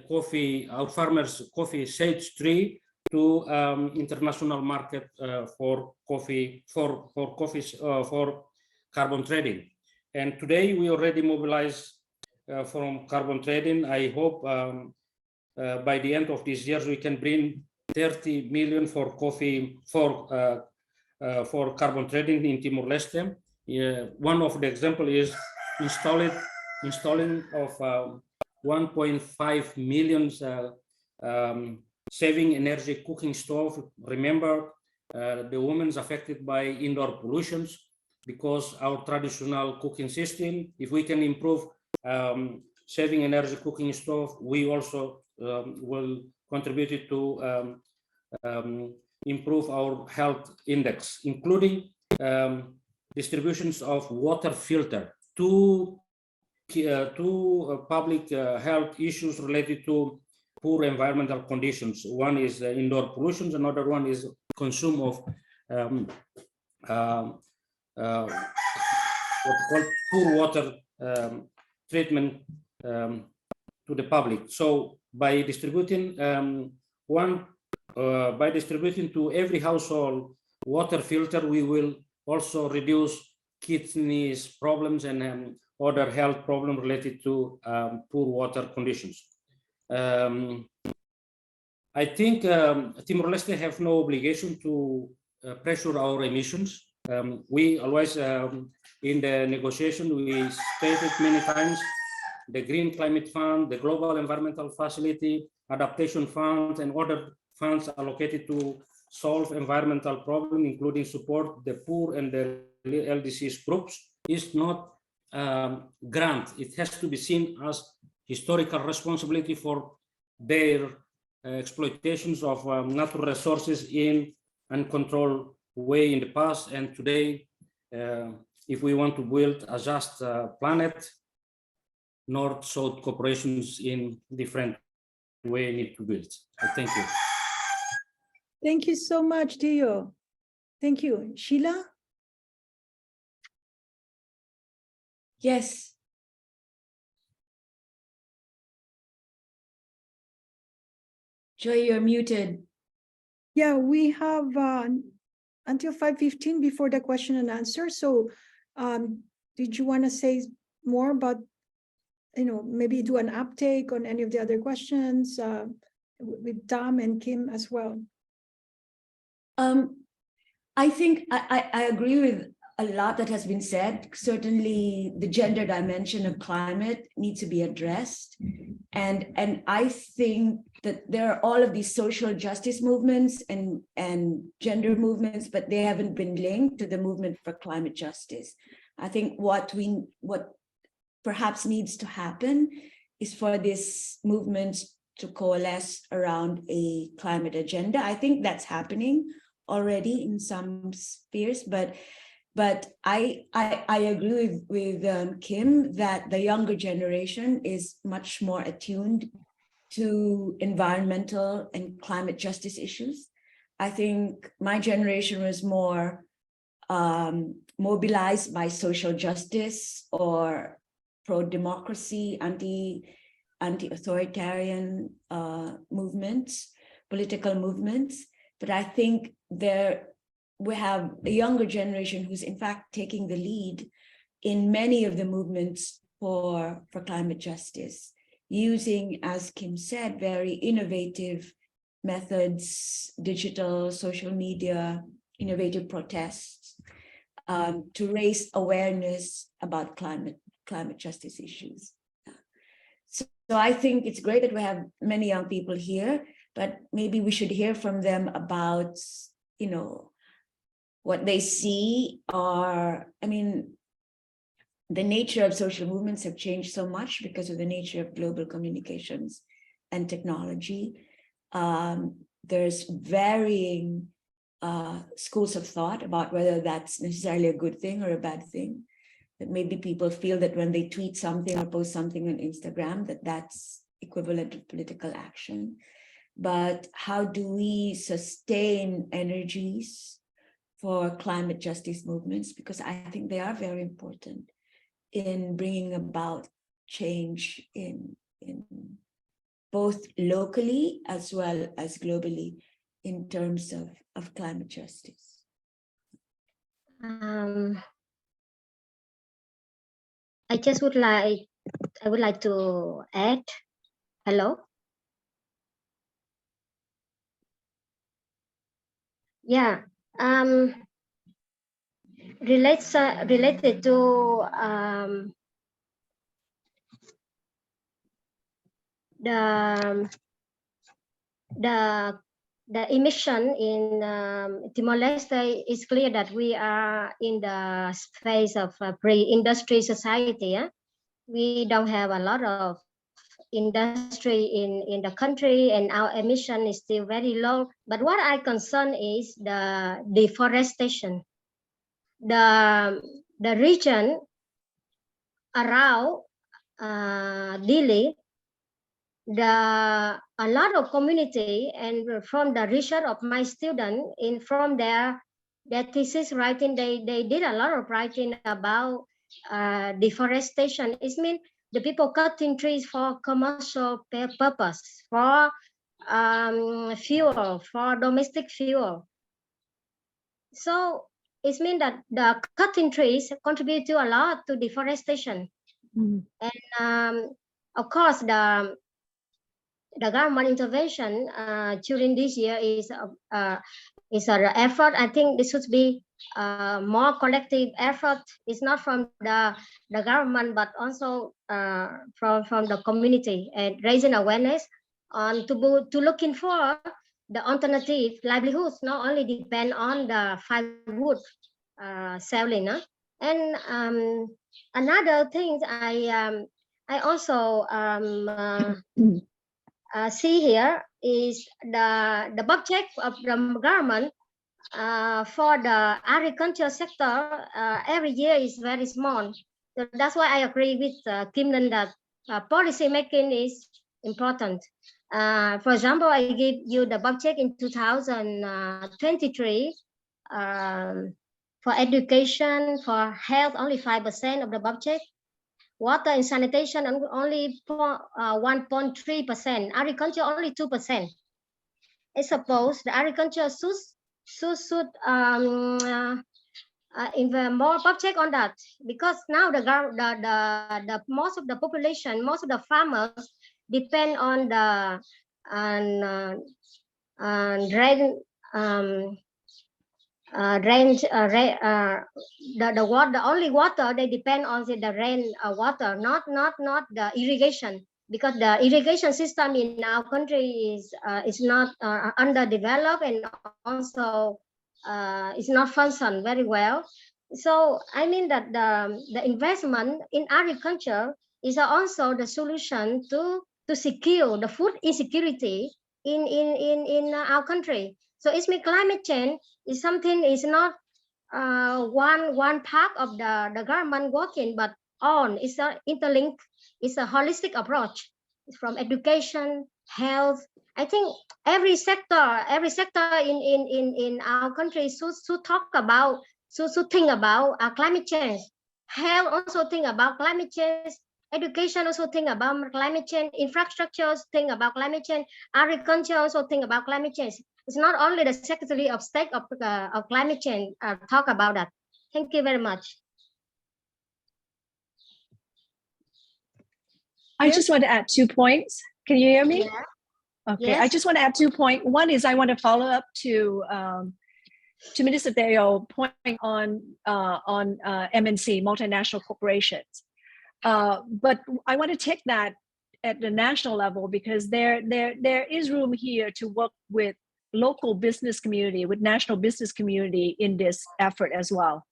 coffee shade tree to international market for carbon trading. And today we already mobilize from carbon trading. I hope by the end of this year we can bring 30 million for coffee for carbon trading in Timor-Leste. One of the example is installing of 1.5 million saving energy cooking stove. Remember, the women's affected by indoor pollutions because our traditional cooking system. If we can improve saving energy cooking stove, we also will contribute to improve our health index, including distributions of water filter to public health issues related to poor environmental conditions. One is indoor pollution, another one is consume of what called poor water treatment to the public. So by distributing to every household water filter, we will also reduce kidneys problems and other health problems related to poor water conditions. I think Timor-Leste have no obligation to pressure our emissions. We always, in the negotiation, we stated many times, the Green Climate Fund, the Global Environmental Facility, Adaptation Fund, and other funds allocated to solve environmental problems, including support the poor and the LDCs groups, is not grant. It has to be seen as historical responsibility for their exploitations of natural resources in uncontrolled way in the past and today. If we want to build a just planet, North-South corporations in different way need to build. Thank you. Thank you so much, Dio. Thank you. Sheila? Yes. Joy, you're muted. Yeah, we have until 5:15 before the question and answer. So did you want to say more about, maybe do an uptake on any of the other questions with Tom and Kim as well? I think I agree with a lot that has been said. Certainly the gender dimension of climate needs to be addressed. And I think that there are all of these social justice movements and gender movements, but they haven't been linked to the movement for climate justice. I think what perhaps needs to happen is for this movement to coalesce around a climate agenda. I think that's happening already in some spheres, but I agree with Kim that the younger generation is much more attuned to environmental and climate justice issues. I think my generation was more mobilized by social justice or pro-democracy, anti-authoritarian movements, political movements. But I think we have a younger generation who's in fact taking the lead in many of the movements for climate justice, using, as Kim said, very innovative methods, digital, social media, innovative protests. to raise awareness about climate justice issues. So I think it's great that we have many young people here, but maybe we should hear from them about, what they see are, the nature of social movements have changed so much because of the nature of global communications and technology. There's varying schools of thought about whether that's necessarily a good thing or a bad thing. That maybe people feel that when they tweet something or post something on Instagram, that that's equivalent to political action. But how do we sustain energies for climate justice movements? Because I think they are very important in bringing about change in both locally as well as globally in terms of climate justice. I would like to add. Hello. Yeah. Related to the emission in Timor-Leste, is clear that we are in the phase of a pre-industry society. We don't have a lot of industry in the country, and our emission is still very low. But what I concern is the deforestation. The region around Dili, a lot of community, and from the research of my student from their thesis writing, they did a lot of writing about deforestation. It means the people cutting trees for commercial purpose, for fuel, for domestic fuel. So it means that the cutting trees contribute to a lot to deforestation. And of course, the government intervention during this year is an effort. I think this should be more collective effort. It's not from the government, but also from the community, and raising awareness on to looking for the alternative livelihoods, not only depend on the firewood selling. And another thing I also see here is the budget of the government for the agriculture sector every year is very small. So that's why I agree with Kim Ninh that policy making is important. For example, I give you the budget in 2023 for education, for health, only 5% of the budget. Water and sanitation only 1.3%. Agriculture only 2%. I suppose the agriculture should invest more budget on that, because now the most of the population, most of the farmers depend on the the only water they depend on the rain water, not the irrigation, because the irrigation system in our country is not underdeveloped, and also is not function very well. So I mean that the investment in agriculture is also the solution to secure the food insecurity in our country. So it's mean climate change is something is not one part of the government working, but it's a interlinked, it's a holistic approach. It's from education, health. I think every sector in our country should talk about, should think about climate change. Health also think about climate change. Education also think about climate change. Infrastructure think about climate change. Agriculture also think about climate change. It's not only the Secretary of State of Climate Change talk about that. Thank you very much. I just want to add 2 points. Can you hear me? Yeah. Okay, Yes. I just want to add 2 points. One is I want to follow up to to Minister Deo pointing on MNC, multinational corporations. But I want to take that at the national level, because there is room here to work with local business community, with national business community in this effort as well.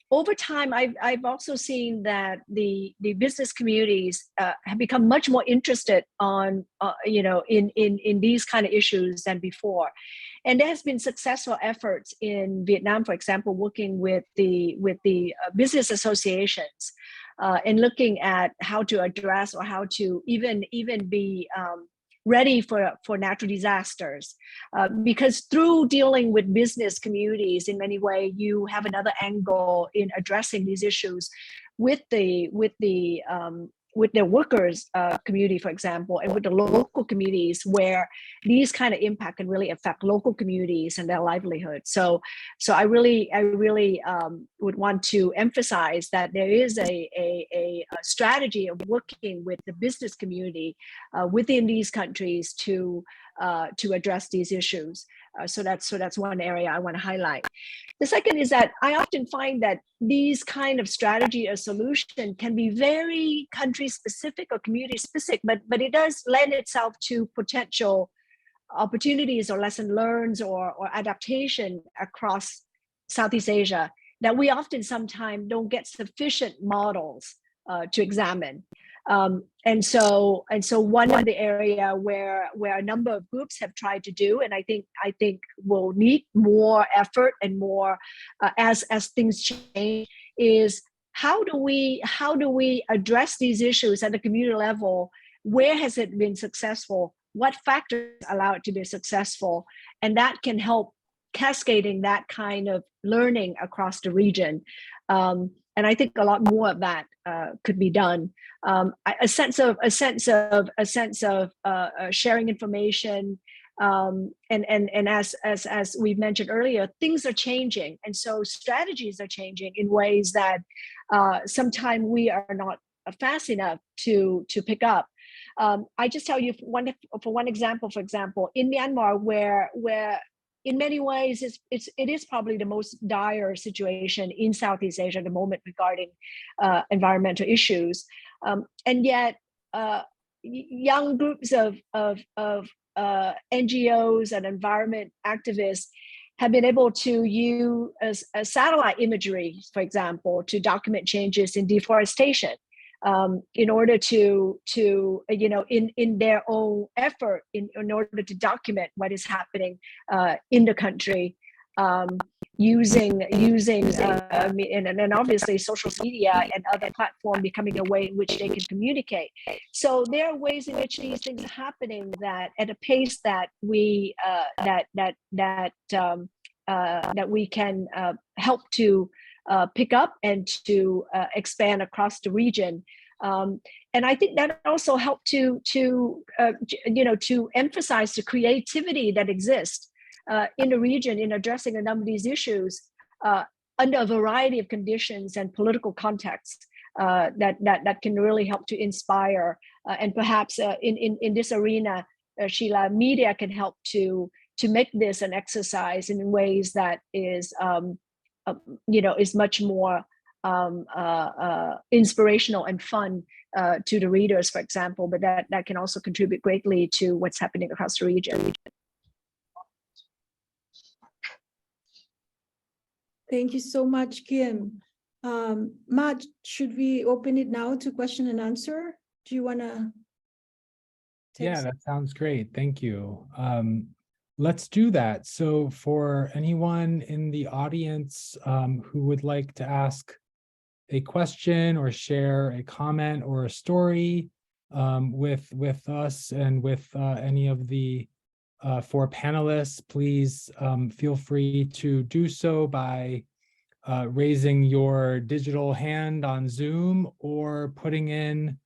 Over time, I've also seen that the business communities have become much more interested on in these kind of issues than before, and there has been successful efforts in Vietnam, for example, working with the business associations and looking at how to address or how to even be ready for natural disasters, because through dealing with business communities, in many ways, you have another angle in addressing these issues with the workers community, for example, and with the local communities, where these kind of impact can really affect local communities and their livelihood. So I really would want to emphasize that there is a strategy of working with the business community within these countries to address these issues. So that's one area I want to highlight. The second is that I often find that these kind of strategy or solution can be very country specific or community specific, but it does lend itself to potential opportunities or lesson learned or adaptation across Southeast Asia that we often sometimes don't get sufficient models to examine. And so one of the area where a number of groups have tried to do, and I think will need more effort and more as things change, is how do we address these issues at the community level? Where has it been successful? What factors allow it to be successful? And that can help cascading that kind of learning across the region. And I think a lot more of that could be done. A sense of sharing information, and as we've mentioned earlier, things are changing, and so strategies are changing in ways that sometimes we are not fast enough to pick up. I just tell you for one example, in Myanmar, where in many ways, it is probably the most dire situation in Southeast Asia at the moment regarding environmental issues, and yet young groups of NGOs and environment activists have been able to use satellite imagery, for example, to document changes in deforestation. In order to in their own effort, in order to document what is happening in the country, using and obviously social media and other platforms becoming a way in which they can communicate. So there are ways in which these things are happening that at a pace that we that we can help to pick up and to expand across the region, and I think that also helped to emphasize the creativity that exists in the region in addressing a number of these issues under a variety of conditions and political contexts that can really help to inspire, and perhaps in this arena, Sheila, media can help to make this an exercise in ways that is is much more inspirational and fun to the readers, for example, but that can also contribute greatly to what's happening across the region. Thank you so much, Kim. Matt, should we open it now to question and answer? Do you want to? Yeah, that sounds great. Thank you. Let's do that. So for anyone in the audience who would like to ask a question or share a comment or a story with us and with any of the four panelists, please feel free to do so by raising your digital hand on Zoom or putting in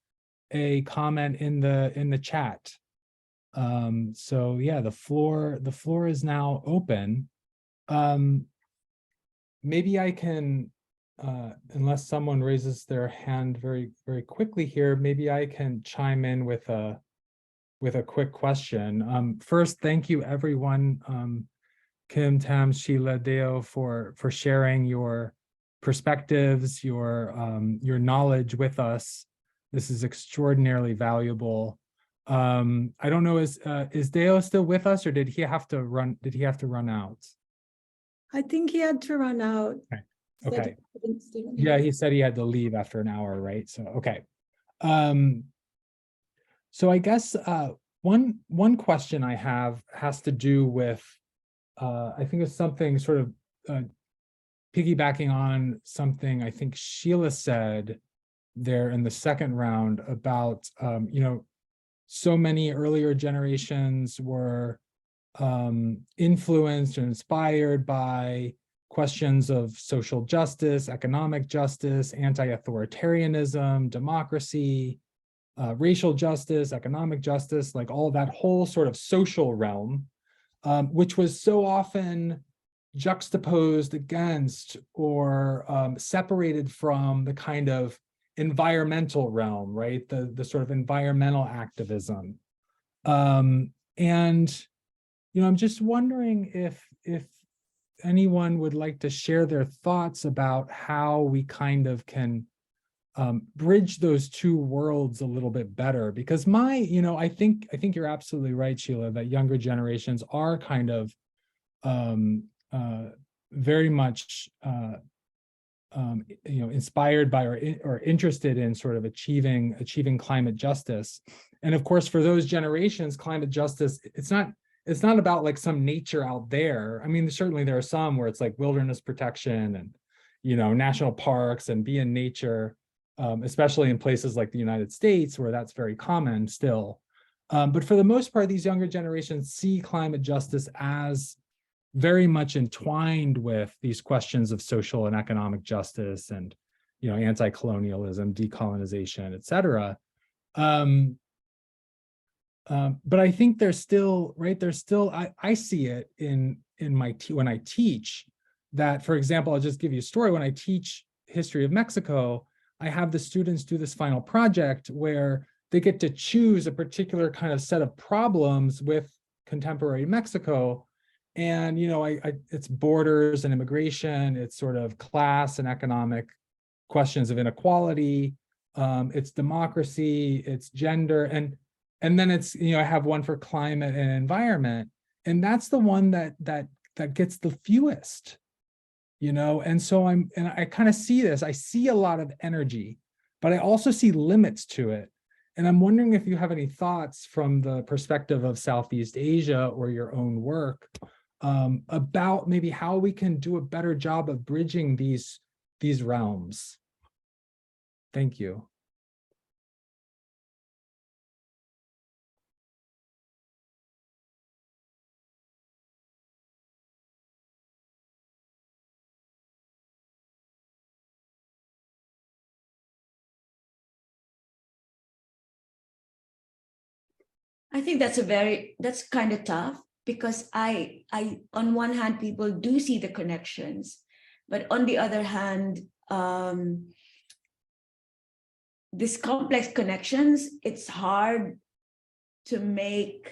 a comment in the chat. So yeah, the floor is now open. Maybe I can, unless someone raises their hand very, very quickly here, maybe I can chime in with a quick question. First, thank you everyone Kim, Tam, Sheila, Deo for sharing your perspectives, your knowledge with us. This is extraordinarily valuable. I don't know, is Deo still with us, or did he have to run? Did he have to run out? I think he had to run out. Okay. Said Yeah, he said he had to leave after an hour, right? So okay. So I guess one question I have has to do with I think it's something sort of piggybacking on something I think Sheila said there in the second round about so many earlier generations were influenced or inspired by questions of social justice, economic justice, anti-authoritarianism, democracy, racial justice, economic justice, like all that whole sort of social realm, which was so often juxtaposed against or separated from the kind of environmental realm, right? The sort of environmental activism. And I'm just wondering if anyone would like to share their thoughts about how we kind of can bridge those two worlds a little bit better, because I think you're absolutely right, Sheila, that younger generations are kind of very much inspired by or interested in sort of achieving climate justice. And of course, for those generations, climate justice, it's not about like some nature out there. I mean, certainly there are some where it's like wilderness protection and national parks and be in nature. Especially in places like the United States, where that's very common still. But for the most part, these younger generations see climate justice as very much entwined with these questions of social and economic justice and, anti-colonialism, decolonization, et cetera. But I think there's still, right, I see it when I teach that, for example, I'll just give you a story. When I teach history of Mexico, I have the students do this final project where they get to choose a particular kind of set of problems with contemporary Mexico. And, it's borders and immigration, it's sort of class and economic questions of inequality, it's democracy, it's gender, and then it's, I have one for climate and environment. And that's the one that gets the fewest. And so I kind of see this, I see a lot of energy, but I also see limits to it. And I'm wondering if you have any thoughts from the perspective of Southeast Asia or your own work about maybe how we can do a better job of bridging these realms. Thank you. I think that's kind of tough, because I on one hand, people do see the connections, but on the other hand, these complex connections, it's hard to make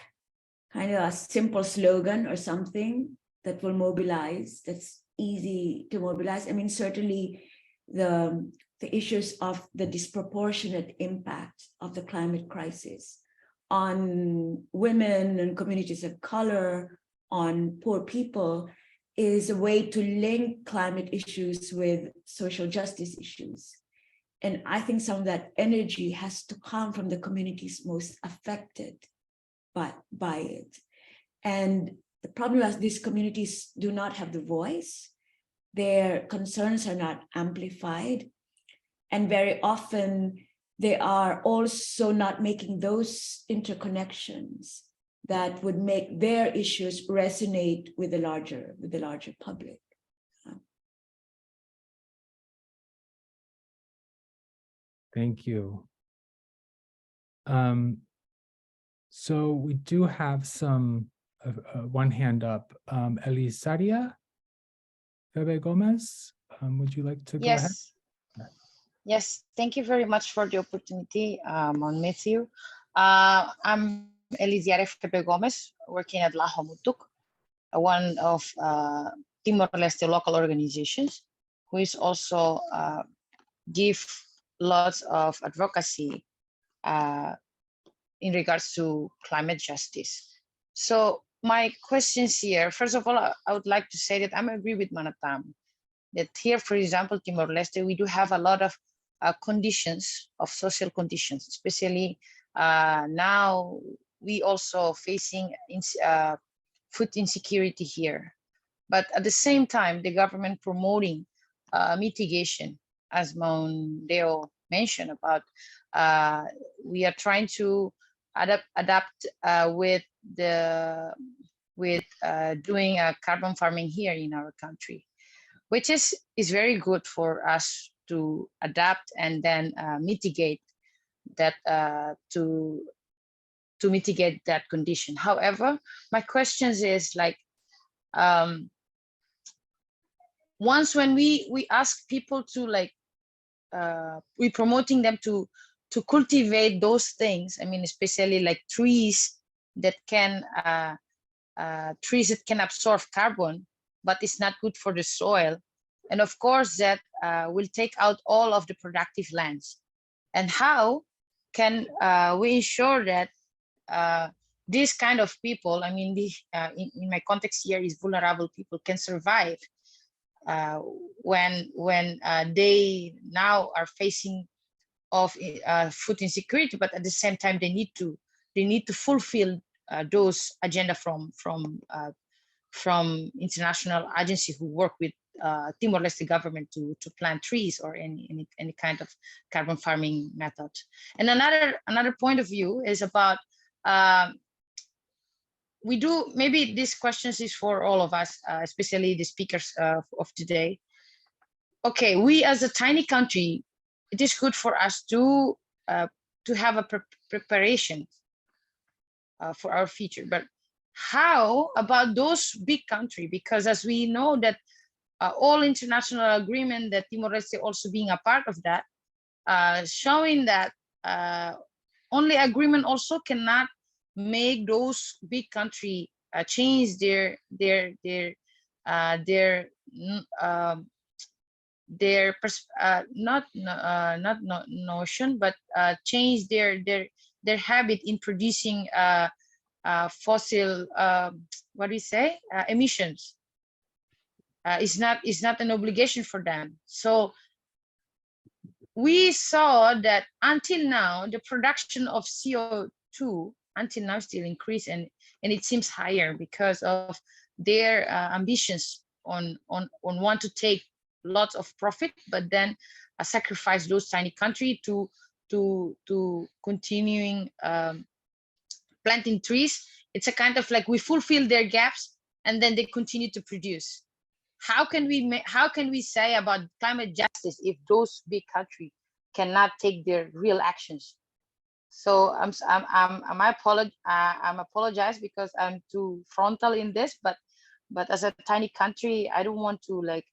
kind of a simple slogan or something that will mobilize, that's easy to mobilize. I mean, certainly the issues of the disproportionate impact of the climate crisis on women and communities of color, on poor people, is a way to link climate issues with social justice issues. And I think some of that energy has to come from the communities most affected by it. And the problem is these communities do not have the voice. Their concerns are not amplified. And very often they are also not making those interconnections that would make their issues resonate with the larger public. Thank you. So we do have some one hand up. Elisaria Febe Gomez, would you like to go ahead? Yes, thank you very much for the opportunity on Matthew. I'm Elisiare Febe Gomez, working at La Homutuk. one of Timor-Leste local organizations, who is also give lots of advocacy in regards to climate justice. So my questions here, first of all, I would like to say that I agree with Manatam, that here, for example, Timor-Leste, we do have a lot of conditions, of social conditions, especially now we also facing food insecurity here. But at the same time, the government promoting mitigation, as Deo mentioned about, we are trying to adapt with doing carbon farming here in our country, which is very good for us to adapt and then mitigate that to mitigate that condition. However, my questions is like, once when we ask people to like, we promoting them to cultivate those things, I mean, especially like trees that can absorb carbon, but it's not good for the soil. And of course that will take out all of the productive lands. And how can we ensure that these kind of people, I mean, in my context here is vulnerable people, can survive when they now are facing of food insecurity, but at the same time they need to fulfill those agenda from international agencies who work with Timor-Leste government to plant trees or any kind of carbon farming method. And another point of view is about maybe this questions is for all of us, especially the speakers of today. Okay, we as a tiny country, it is good for us to have a preparation for our future. But how about those big countries? Because as we know that all international agreement that Timor-Leste also being a part of that, showing that only agreement also cannot make those big country change their notion, but change their habit in producing fossil what do you say emissions. It's not an obligation for them. So we saw that until now the production of CO2 until now still increase, and it seems higher because of their ambitions on want to take lots of profit, but then sacrifice those tiny countries to continuing planting trees. It's a kind of like we fulfill their gaps and then they continue to produce. How can we say about climate justice if those big countries cannot take their real actions? So I'm apologize because I'm too frontal in this, but as a tiny country, I don't want to like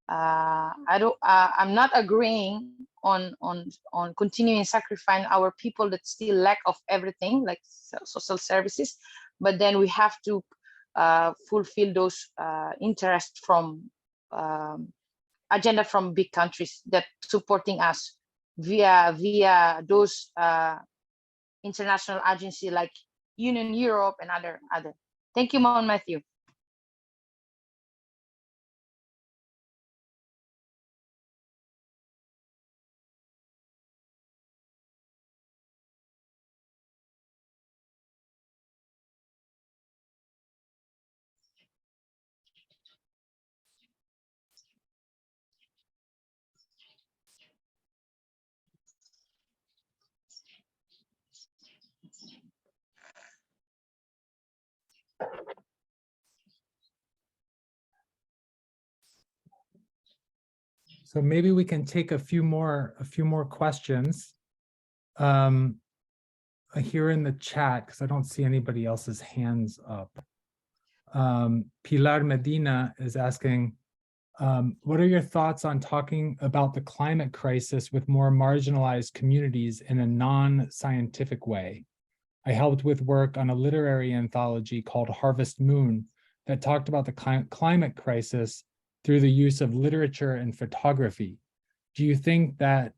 I'm not agreeing on continuing sacrificing our people that still lack of everything like social services, but then we have to fulfill those interests from agenda from big countries that supporting us via those international agency like Union Europe and other. Thank you, Mount Matthew. So maybe we can take a few more questions here in the chat, because I don't see anybody else's hands up. Pilar Medina is asking, what are your thoughts on talking about the climate crisis with more marginalized communities in a non-scientific way? I helped with work on a literary anthology called Harvest Moon that talked about the climate crisis through the use of literature and photography. Do you think that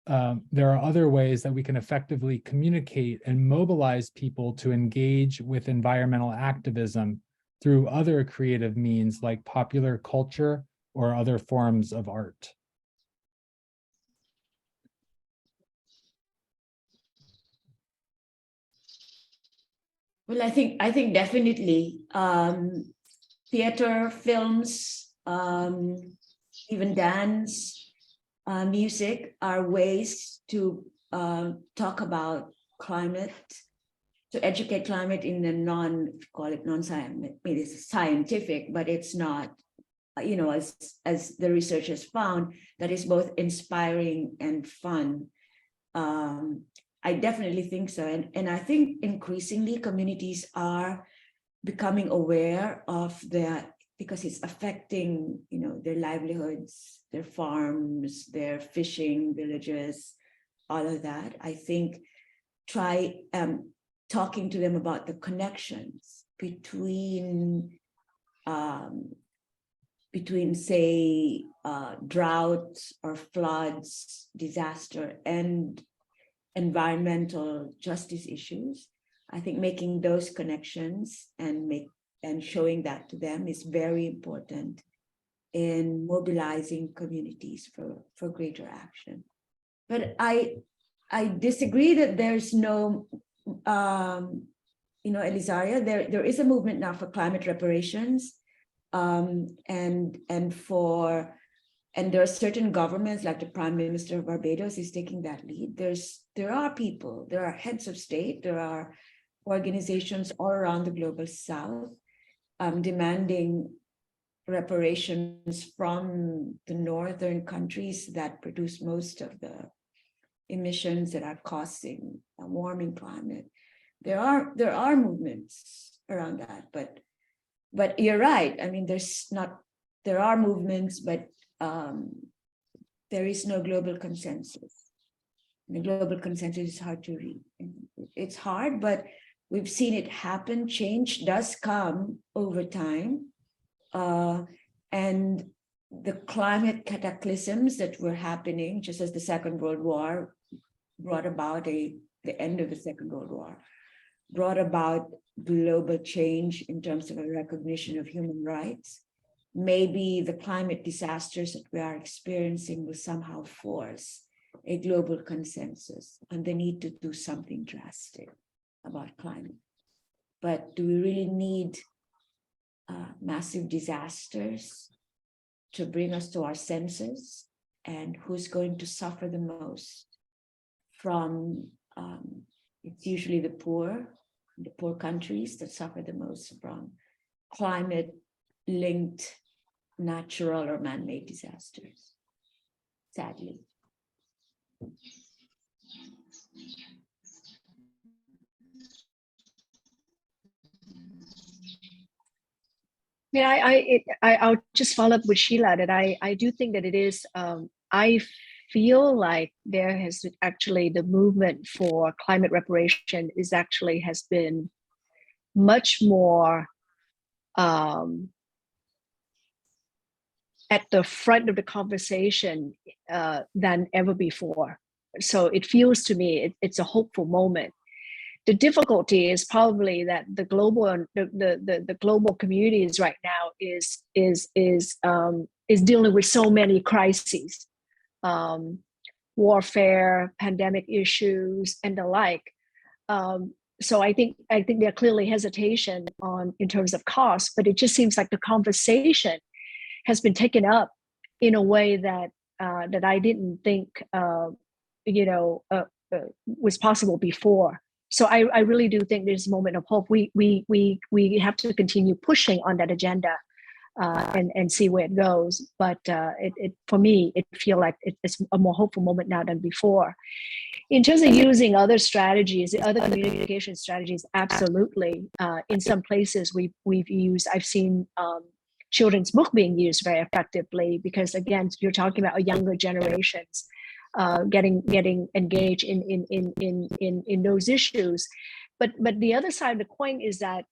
there are other ways that we can effectively communicate and mobilize people to engage with environmental activism through other creative means like popular culture or other forms of art? Well, I think definitely theater, films, even dance, music are ways to talk about climate, to educate climate in a non-scientific, it's scientific, but it's not, you know, as the research has found, that is both inspiring and fun. I definitely think so. And I think increasingly communities are becoming aware of that because it's affecting, you know, their livelihoods, their farms, their fishing villages, all of that. I think try talking to them about the connections between say droughts or floods, disaster, and environmental justice issues. I think making those connections and showing that to them is very important in mobilizing communities for greater action. But I disagree that there's no, Elizaria, there is a movement now for climate reparations, and there are certain governments, like the Prime Minister of Barbados is taking that lead. There are people, there are heads of state, there are organizations all around the global South demanding reparations from the northern countries that produce most of the emissions that are causing a warming climate. There are movements around that, but you're right. I mean, there are movements, but there is no global consensus. The global consensus is hard to read. It's hard, but we've seen it happen. Change does come over time. And the climate cataclysms that were happening, just as the Second World War brought about the end of the Second World War, brought about global change in terms of a recognition of human rights. Maybe the climate disasters that we are experiencing will somehow force a global consensus on the need to do something drastic about climate. But do we really need massive disasters to bring us to our senses? And who's going to suffer the most from, it's usually the poor countries that suffer the most from climate-linked natural or man-made disasters, sadly. Yeah, I'll just follow up with Sheila that I do think that it is, I feel like there has actually the movement for climate reparation has been much more at the front of the conversation than ever before. So it feels to me it's a hopeful moment. The difficulty is probably that the global communities right now is dealing with so many crises, warfare, pandemic issues, and the like. So I think there are clearly hesitation in terms of cost, but it just seems like the conversation has been taken up in a way that I didn't think was possible before. So I really do think there's a moment of hope. We have to continue pushing on that agenda and see where it goes. But for me, it feels like it's a more hopeful moment now than before. In terms of using other strategies, other communication strategies, absolutely. In some places we've used, I've seen children's book being used very effectively because, again, you're talking about younger generations getting engaged in those issues. But the other side of the coin is that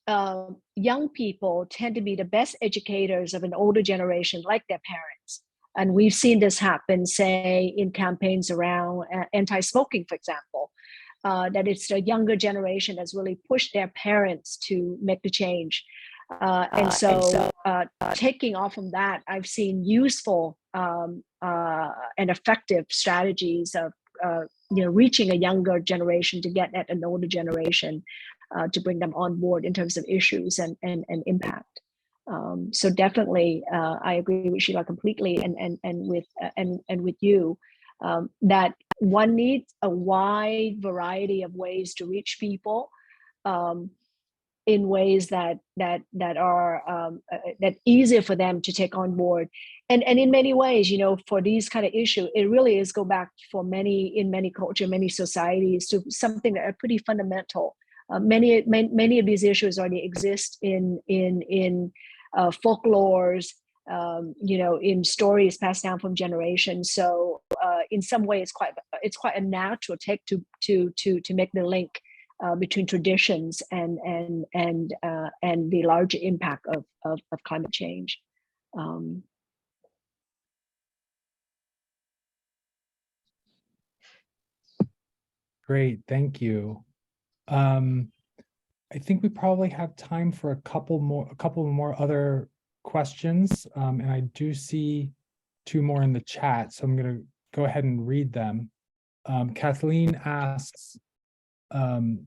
young people tend to be the best educators of an older generation, like their parents. And we've seen this happen, say, in campaigns around anti-smoking, for example, that it's the younger generation that's really pushed their parents to make the change. And so taking off from that, I've seen useful and effective strategies of reaching a younger generation to get at an older generation, to bring them on board in terms of issues and impact. So definitely, I agree with Sheila completely, and with you, that one needs a wide variety of ways to reach people, in ways that are that easier for them to take on board, and in many ways, for these kind of issues, it really is go back for in many culture, many societies, to something that are pretty fundamental. Many of these issues already exist in folklores, in stories passed down from generations. So in some way, it's quite a natural take to make the link between traditions and the larger impact of climate change. Great, thank you. I think we probably have time for a couple more other questions, and I do see 2 more in the chat, so I'm going to go ahead and read them. Kathleen asks, do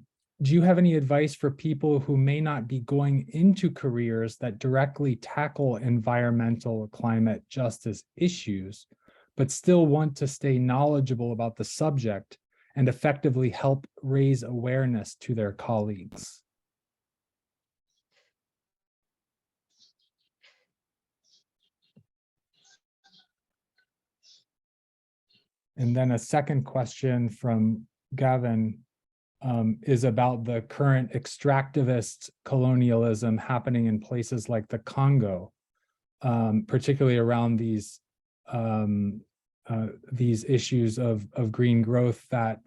you have any advice for people who may not be going into careers that directly tackle environmental or climate justice issues, but still want to stay knowledgeable about the subject and effectively help raise awareness to their colleagues? And then a second question from Gavin is about the current extractivist colonialism happening in places like the Congo, particularly around these issues of green growth that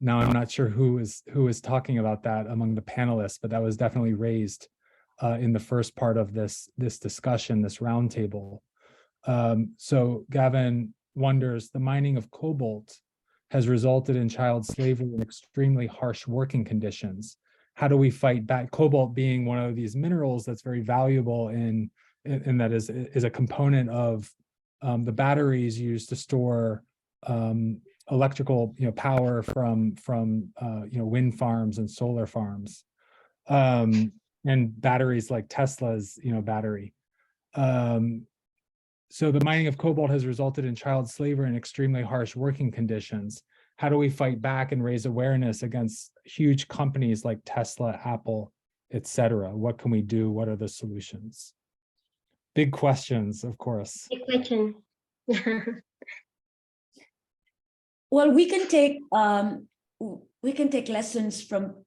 now I'm not sure who is talking about that among the panelists, but that was definitely raised in the first part of this discussion, this roundtable. So Gavin wonders, the mining of cobalt has resulted in child slavery and extremely harsh working conditions. How do we fight back? Cobalt being one of these minerals that's very valuable and that is a component of the batteries used to store electrical power from wind farms and solar farms, and batteries like Tesla's battery. So the mining of cobalt has resulted in child slavery and extremely harsh working conditions. How do we fight back and raise awareness against huge companies like Tesla, Apple, etc.? What can we do? What are the solutions? Big questions, of course. Big question. Well, we can take lessons from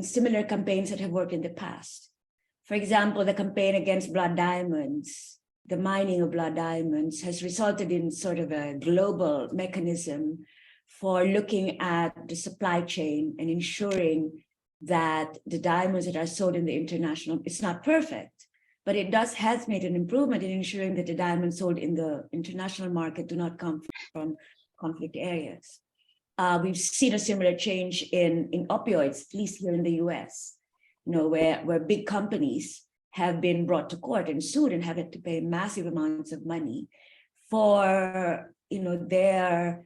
similar campaigns that have worked in the past. For example, the campaign against blood diamonds, the mining of blood diamonds, has resulted in sort of a global mechanism for looking at the supply chain and ensuring that the diamonds that are sold in the international, it's not perfect, but it has made an improvement in ensuring that the diamonds sold in the international market do not come from conflict areas. We've seen a similar change in opioids, at least here in the US, where big companies have been brought to court and sued and have had to pay massive amounts of money for their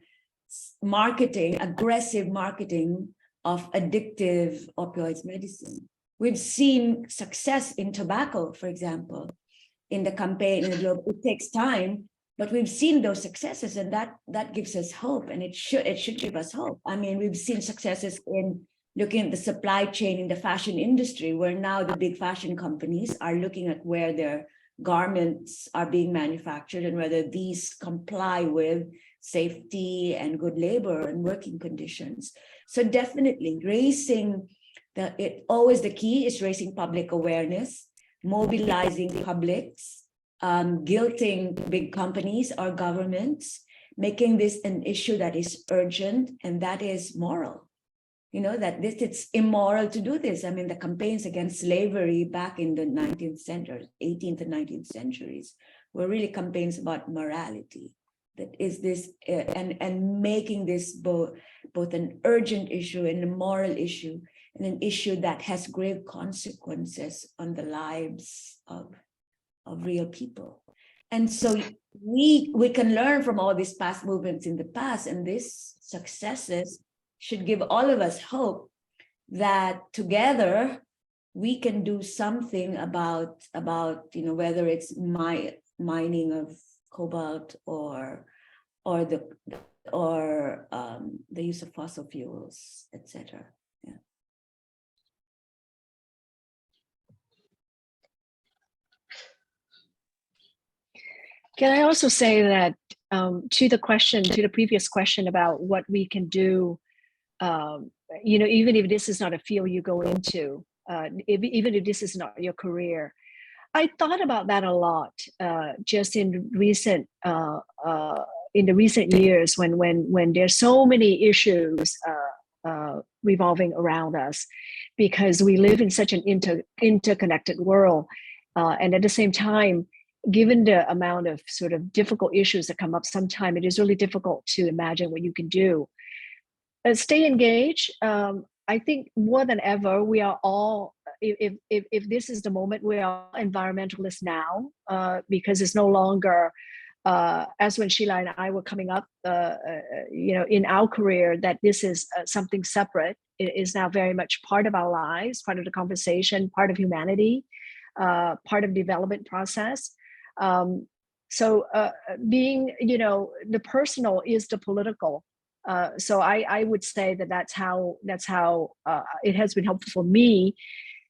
aggressive marketing of addictive opioids medicine. We've seen success in tobacco, for example, in the campaign in the globe. It takes time, but we've seen those successes, and that gives us hope, and it should give us hope. I mean, we've seen successes in looking at the supply chain in the fashion industry, where now the big fashion companies are looking at where their garments are being manufactured and whether these comply with safety and good labor and working conditions. So definitely always the key is raising public awareness, mobilizing publics, guilting big companies or governments, making this an issue that is urgent and that is moral. that it's immoral to do this. I mean, the campaigns against slavery back in the 19th century, 18th and 19th centuries were really campaigns about morality. That is this, and making this both an urgent issue and a moral issue, and an issue that has grave consequences on the lives of real people. And so we can learn from all these past movements in the past, and these successes should give all of us hope that together we can do something about whether it's mining of cobalt or the use of fossil fuels, etc. Yeah. Can I also say that to the previous question about what we can do, even if this is not a field you go into, even if this is not your career, I thought about that a lot just in the recent years when there's so many issues revolving around us, because we live in such an interconnected world, and at the same time, given the amount of sort of difficult issues that come up, sometimes it is really difficult to imagine what you can do. Stay engaged. I think more than ever, we are all, if this is the moment, we are environmentalists now, because it's no longer, as when Sheila and I were coming up, in our career, that this is something separate. It is now very much part of our lives, part of the conversation, part of humanity, part of development process. So being, the personal is the political. So I would say that's how it has been helpful for me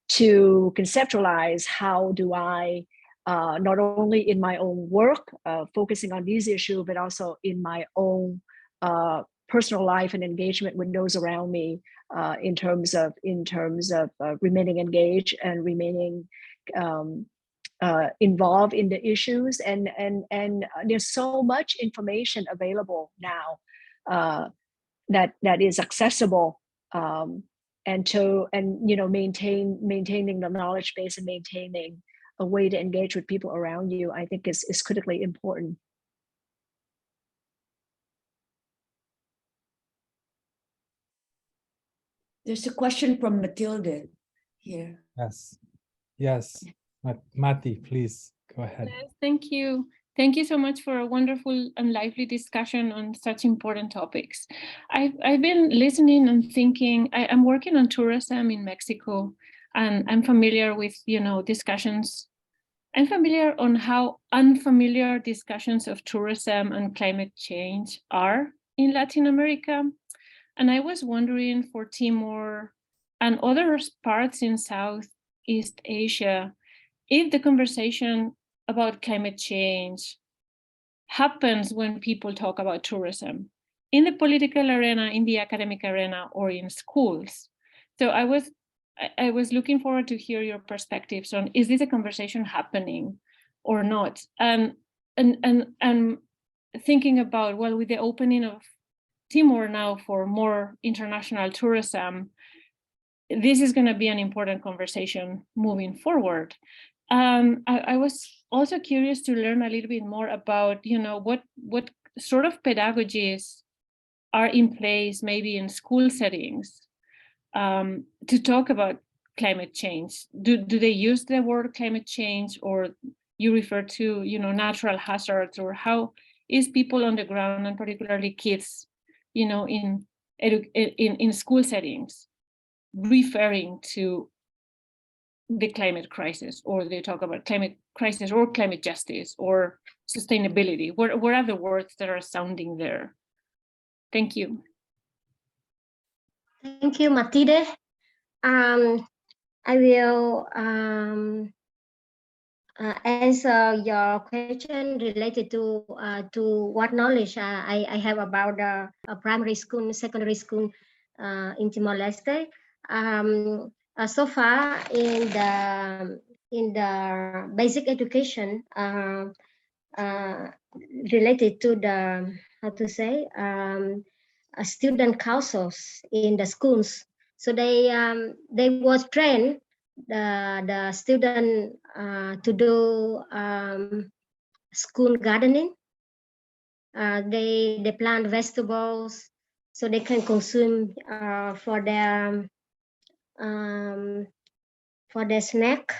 to conceptualize how do I, not only in my own work, focusing on these issues, but also in my own personal life and engagement with those around me, in terms of remaining engaged and remaining involved in the issues, and there's so much information available now that is accessible, and maintaining the knowledge base and maintaining a way to engage with people around you, I think is critically important. There's a question from Matilde here. Yes. Mati, please go ahead. Yes, thank you. Thank you so much for a wonderful and lively discussion on such important topics. I've been listening and thinking. I'm working on tourism in Mexico, and I'm familiar with, discussions. I'm familiar on how unfamiliar discussions of tourism and climate change are in Latin America. And I was wondering for Timor and other parts in Southeast Asia, if the conversation about climate change happens when people talk about tourism in the political arena, in the academic arena, or in schools. So I was looking forward to hear your perspectives on, is this a conversation happening or not? And thinking about, well, with the opening of Timor now for more international tourism, this is going to be an important conversation moving forward. I was also curious to learn a little bit more about, what sort of pedagogies are in place, maybe in school settings, to talk about climate change. Do they use the word climate change, or you refer to, natural hazards, or how is people on the ground, and particularly kids, in school settings, referring to the climate crisis, or they talk about climate crisis or climate justice or sustainability? What are the words that are sounding there? Thank you. Thank you, Matilde. I will answer your question related to what knowledge I have about primary school, secondary school in Timor-Leste. So far, in the basic education related to the student councils in the schools, So they was trained the student to do school gardening. They plant vegetables so they can consume for their snack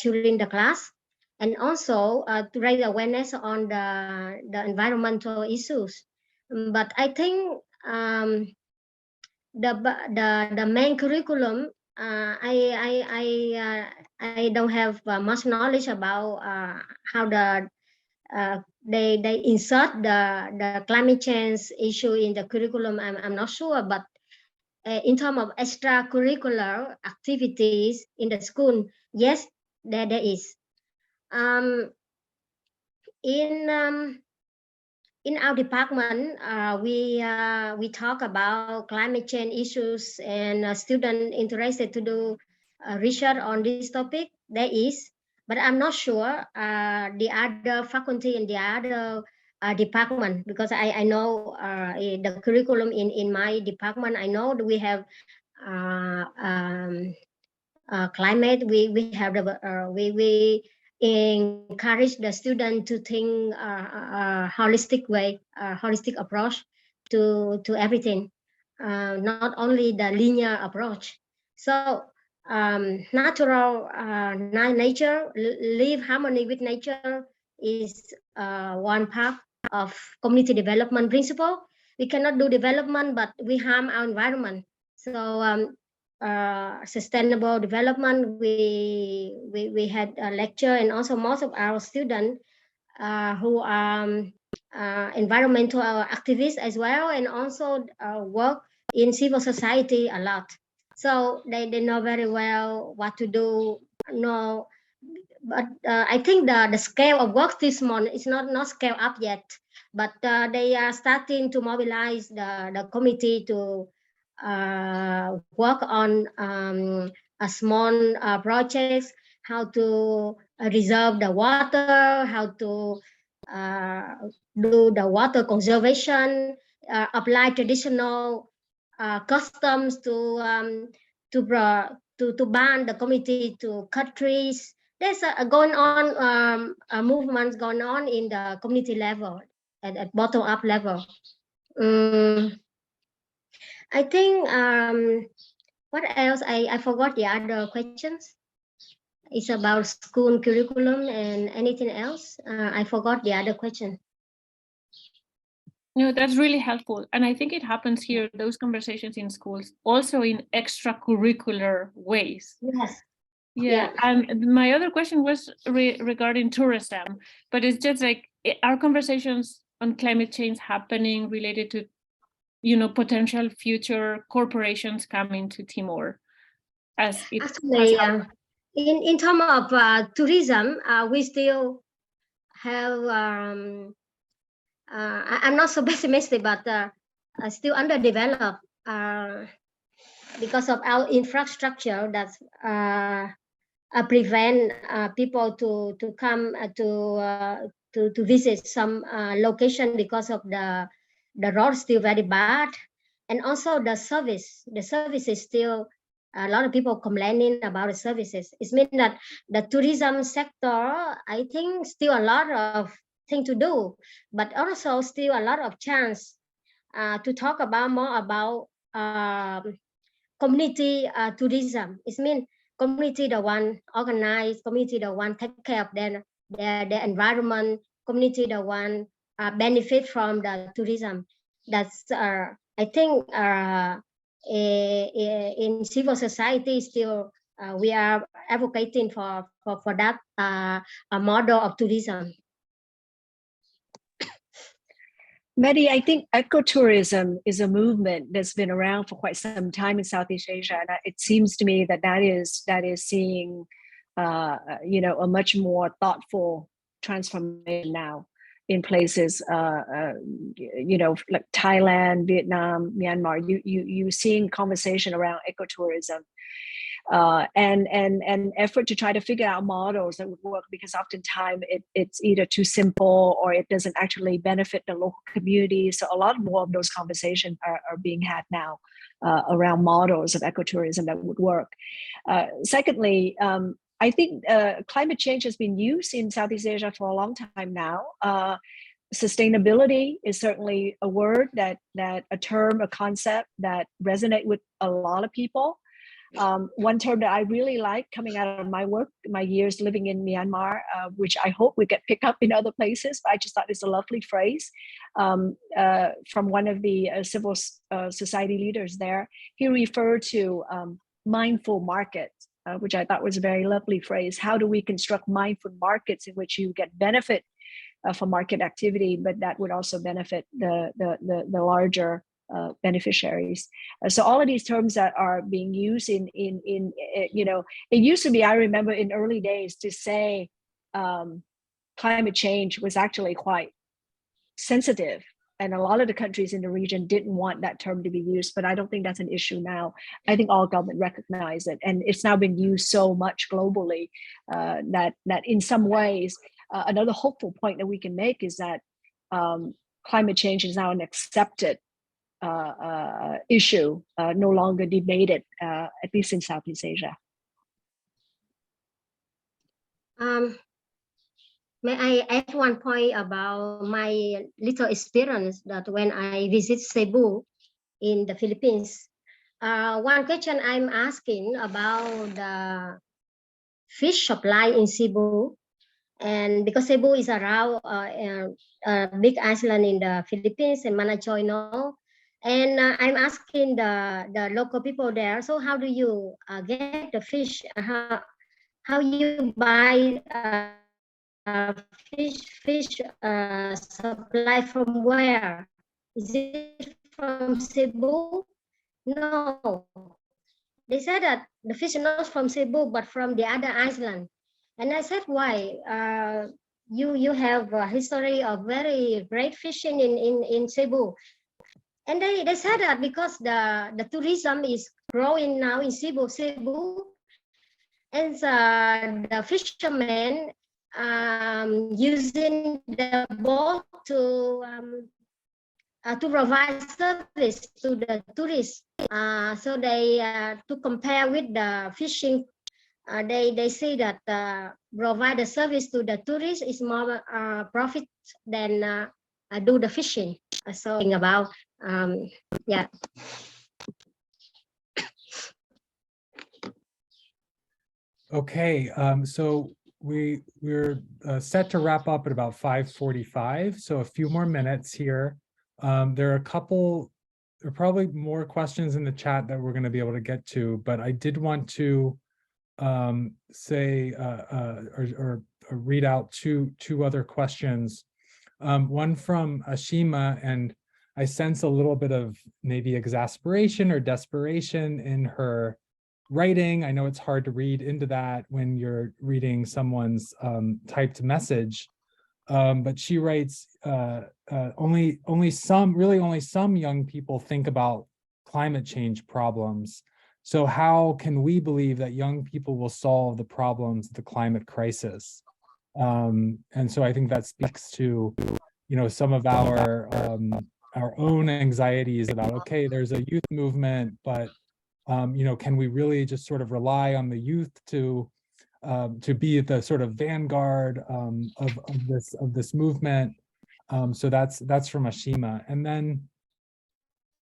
during the class, and also to raise awareness on the environmental issues. But I think the main curriculum, I don't have much knowledge about how they insert the climate change issue in the curriculum. I'm not sure, but in terms of extracurricular activities in the school, yes, there is. In our department, we talk about climate change issues, and students interested to do research on this topic. There is, but I'm not sure the other faculty and the other department, because I know the curriculum in my department. I know that we have climate. We have the we encourage the student to think holistic way, holistic approach to everything, not only the linear approach. So natural nature, live harmony with nature is one part of community development principle. We cannot do development, but we harm our environment. So sustainable development, we had a lecture, and also most of our students who are environmental activists as well, and also work in civil society a lot. So they know very well what to do. No, but I think the scale of work this month is not scaled up yet, but they are starting to mobilize the committee to work on a small projects, how to reserve the water, how to do the water conservation, apply traditional customs to ban the committee to cut trees. There's going on movements going on in the community level, at bottom up level. I think what else? I forgot the other questions. It's about school curriculum and anything else. I forgot the other question. No, that's really helpful. And I think it happens here, those conversations in schools, also in extracurricular ways. Yes. Yeah. And my other question was regarding tourism, but it's just like, our conversations on climate change happening related to, potential future corporations coming to Timor? As it Actually, in terms of tourism, we still have, I'm not so pessimistic, but still underdeveloped because of our infrastructure that prevent people to come to visit some location, because of the road still very bad, and also the service is still, a lot of people complaining about the services. It means that the tourism sector, I think, still a lot of thing to do, but also still a lot of chance to talk about more about community tourism. It means community the one organize, community the one take care of their environment, community the one benefit from the tourism. That's I think in civil society still we are advocating for that a model of tourism. Mehdi, I think ecotourism is a movement that's been around for quite some time in Southeast Asia, and it seems to me that is seeing a much more thoughtful transformation now in places like Thailand, Vietnam, Myanmar. You seeing conversation around ecotourism. and effort to try to figure out models that would work, because oftentimes it's either too simple or it doesn't actually benefit the local community. So a lot more of those conversations are being had now around models of ecotourism that would work. Secondly, I think climate change has been used in Southeast Asia for a long time now. Sustainability is certainly a word that a term, a concept that resonate with a lot of people. One term that I really like coming out of my work, my years living in Myanmar, which I hope we get picked up in other places, but I just thought it's a lovely phrase from one of the civil society leaders there. He referred to mindful markets, which I thought was a very lovely phrase. How do we construct mindful markets in which you get benefit from market activity, but that would also benefit the larger beneficiaries. So all of these terms that are being used in you know, it used to be, I remember in early days, to say climate change was actually quite sensitive, and a lot of the countries in the region didn't want that term to be used, but I don't think that's an issue now. I think all government recognize it, and it's now been used so much globally that in some ways, another hopeful point that we can make is that climate change is now an accepted issue, no longer debated, at least in Southeast Asia. May I add one point about my little experience that when I visit Cebu in the Philippines? One question I'm asking about the fish supply in Cebu, and because Cebu is around a big island in the Philippines, and Manachoy, no? And I'm asking the local people there, so how do you get the fish? How you buy fish supply from where? Is it from Cebu? No. They said that the fish is not from Cebu, but from the other island. And I said, why? You have a history of very great fishing in Cebu. And they said that because the tourism is growing now in Cebu, and the fishermen using the boat to provide service to the tourists. So they to compare with the fishing, they say that provide the service to the tourists is more profit than do the fishing. So about yeah. Okay, so we're set to wrap up at about 5:45, so a few more minutes here. There are probably more questions in the chat that we're going to be able to get to, but I did want to say or read out two other questions. One from Ashima, and I sense a little bit of maybe exasperation or desperation in her writing. I know it's hard to read into that when you're reading someone's typed message, but she writes, only some young people think about climate change problems. So how can we believe that young people will solve the problems of the climate crisis? And so I think that speaks to, you know, some of our own anxieties about, okay, there's a youth movement, but you know, can we really just sort of rely on the youth to be the sort of vanguard of this movement? So that's from Ashima. And then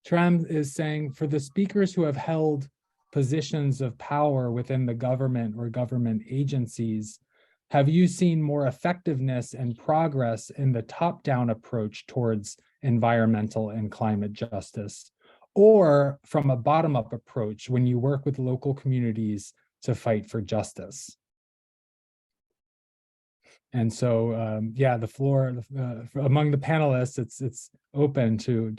Trem is saying, for the speakers who have held positions of power within the government or government agencies, have you seen more effectiveness and progress in the top-down approach towards environmental and climate justice, or from a bottom-up approach when you work with local communities to fight for justice? And so, yeah, the floor among the panelists, it's open to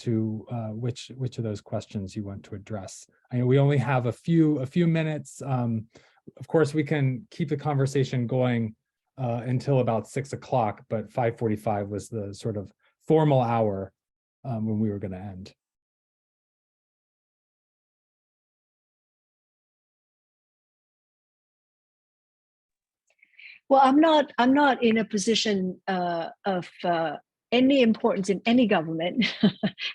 which of those questions you want to address. I know we only have a few minutes. Of course, we can keep the conversation going until about 6 o'clock, but 5:45 was the sort of formal hour when we were going to end. Well, I'm not in a position of any importance in any government.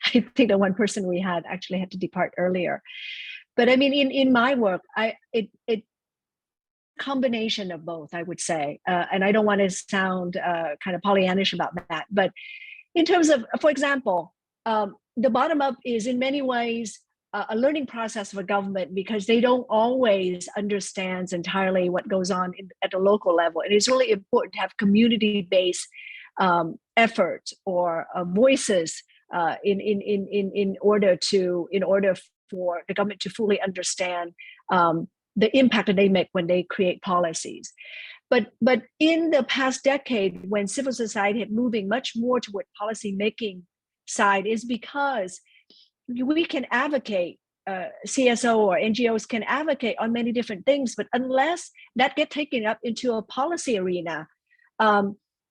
I think the one person we had actually had to depart earlier. But I mean, in my work, it combination of both, I would say. And I don't want to sound kind of Pollyannish about that. But in terms of, for example, the bottom up is in many ways a learning process for government, because they don't always understand entirely what goes on at the local level. And it's really important to have community-based effort or voices in order for the government to fully understand the impact that they make when they create policies. But in the past decade, when civil society had moving much more toward policy making side, is because we can advocate, CSO or NGOs can advocate on many different things, but unless that get taken up into a policy arena,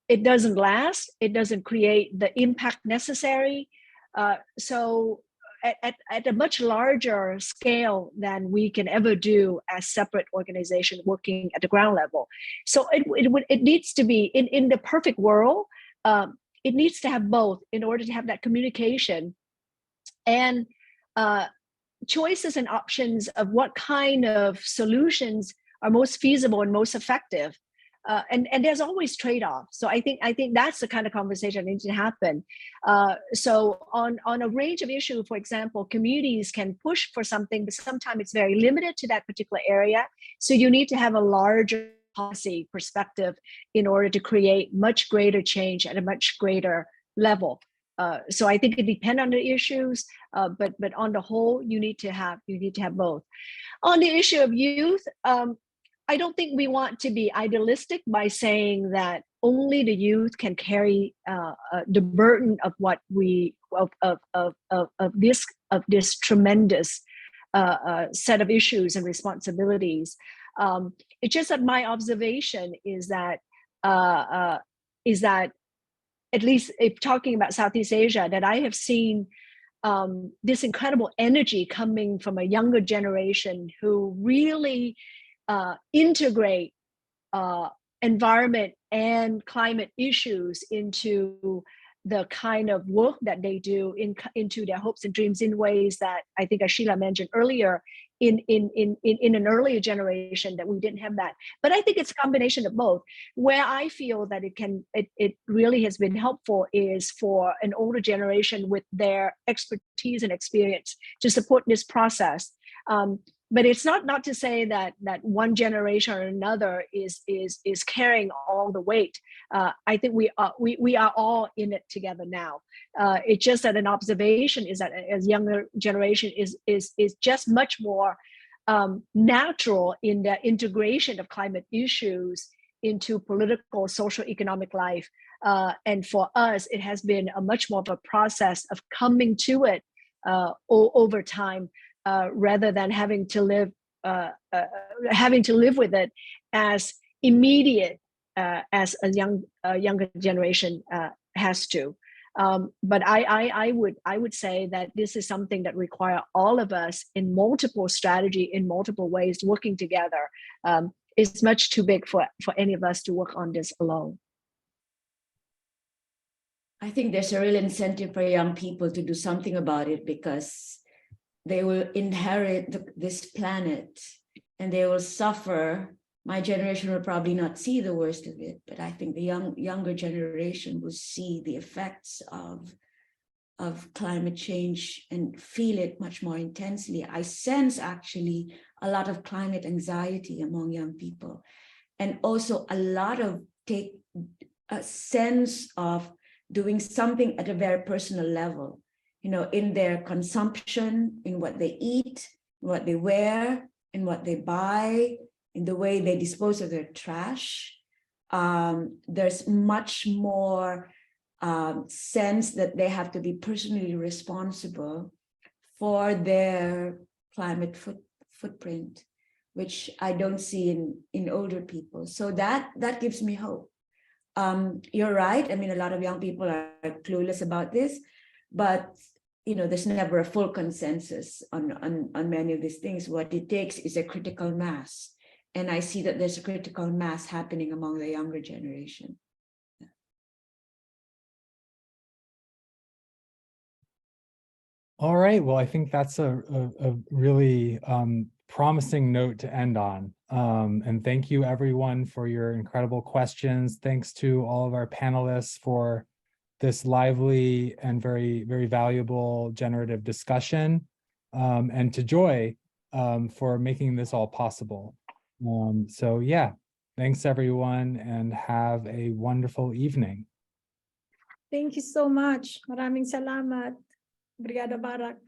it doesn't last, it doesn't create the impact necessary. So at a much larger scale than we can ever do as separate organizations working at the ground level. So it needs to be, in the perfect world, it needs to have both in order to have that communication and choices and options of what kind of solutions are most feasible and most effective. And there's always trade-offs. So I think that's the kind of conversation that needs to happen. So on a range of issues, for example, communities can push for something, but sometimes it's very limited to that particular area. So you need to have a larger policy perspective in order to create much greater change at a much greater level. So I think it depends on the issues, but on the whole, you need to have both. On the issue of youth, I don't think we want to be idealistic by saying that only the youth can carry the burden of what of this tremendous set of issues and responsibilities. It's just that my observation is that at least if talking about Southeast Asia, that I have seen this incredible energy coming from a younger generation who really integrate environment and climate issues into the kind of work that they do into their hopes and dreams in ways that I think, as Sheila mentioned earlier, in an earlier generation that we didn't have that. But I think it's a combination of both. Where I feel that it really has been helpful is for an older generation with their expertise and experience to support this process. But it's not to say that one generation or another is carrying all the weight. I think we are all in it together now. It's just that an observation is that as younger generation is just much more natural in the integration of climate issues into political, social, economic life. And for us, it has been a much more of a process of coming to it over time. Rather than having to live with it as immediate as a younger generation has to. But I would say that this is something that requires all of us in multiple strategy, in multiple ways, working together. It's much too big for any of us to work on this alone. I think there's a real incentive for young people to do something about it, because they will inherit this planet and they will suffer. My generation will probably not see the worst of it, but I think the younger generation will see the effects of climate change and feel it much more intensely. I sense actually a lot of climate anxiety among young people, and also a lot of a sense of doing something at a very personal level. In their consumption, in what they eat, what they wear, in what they buy, in the way they dispose of their trash. There's much more sense that they have to be personally responsible for their climate footprint, which I don't see in older people. So that gives me hope. You're right. I mean, a lot of young people are clueless about this, but there's never a full consensus on many of these things. What it takes is a critical mass. And I see that there's a critical mass happening among the younger generation. All right, well, I think that's a really promising note to end on. And thank you everyone for your incredible questions. Thanks to all of our panelists for this lively and very, very valuable generative discussion. And to Joy for making this all possible. So yeah, thanks everyone and have a wonderful evening. Thank you so much. Maraming salamat. Brigada Barak.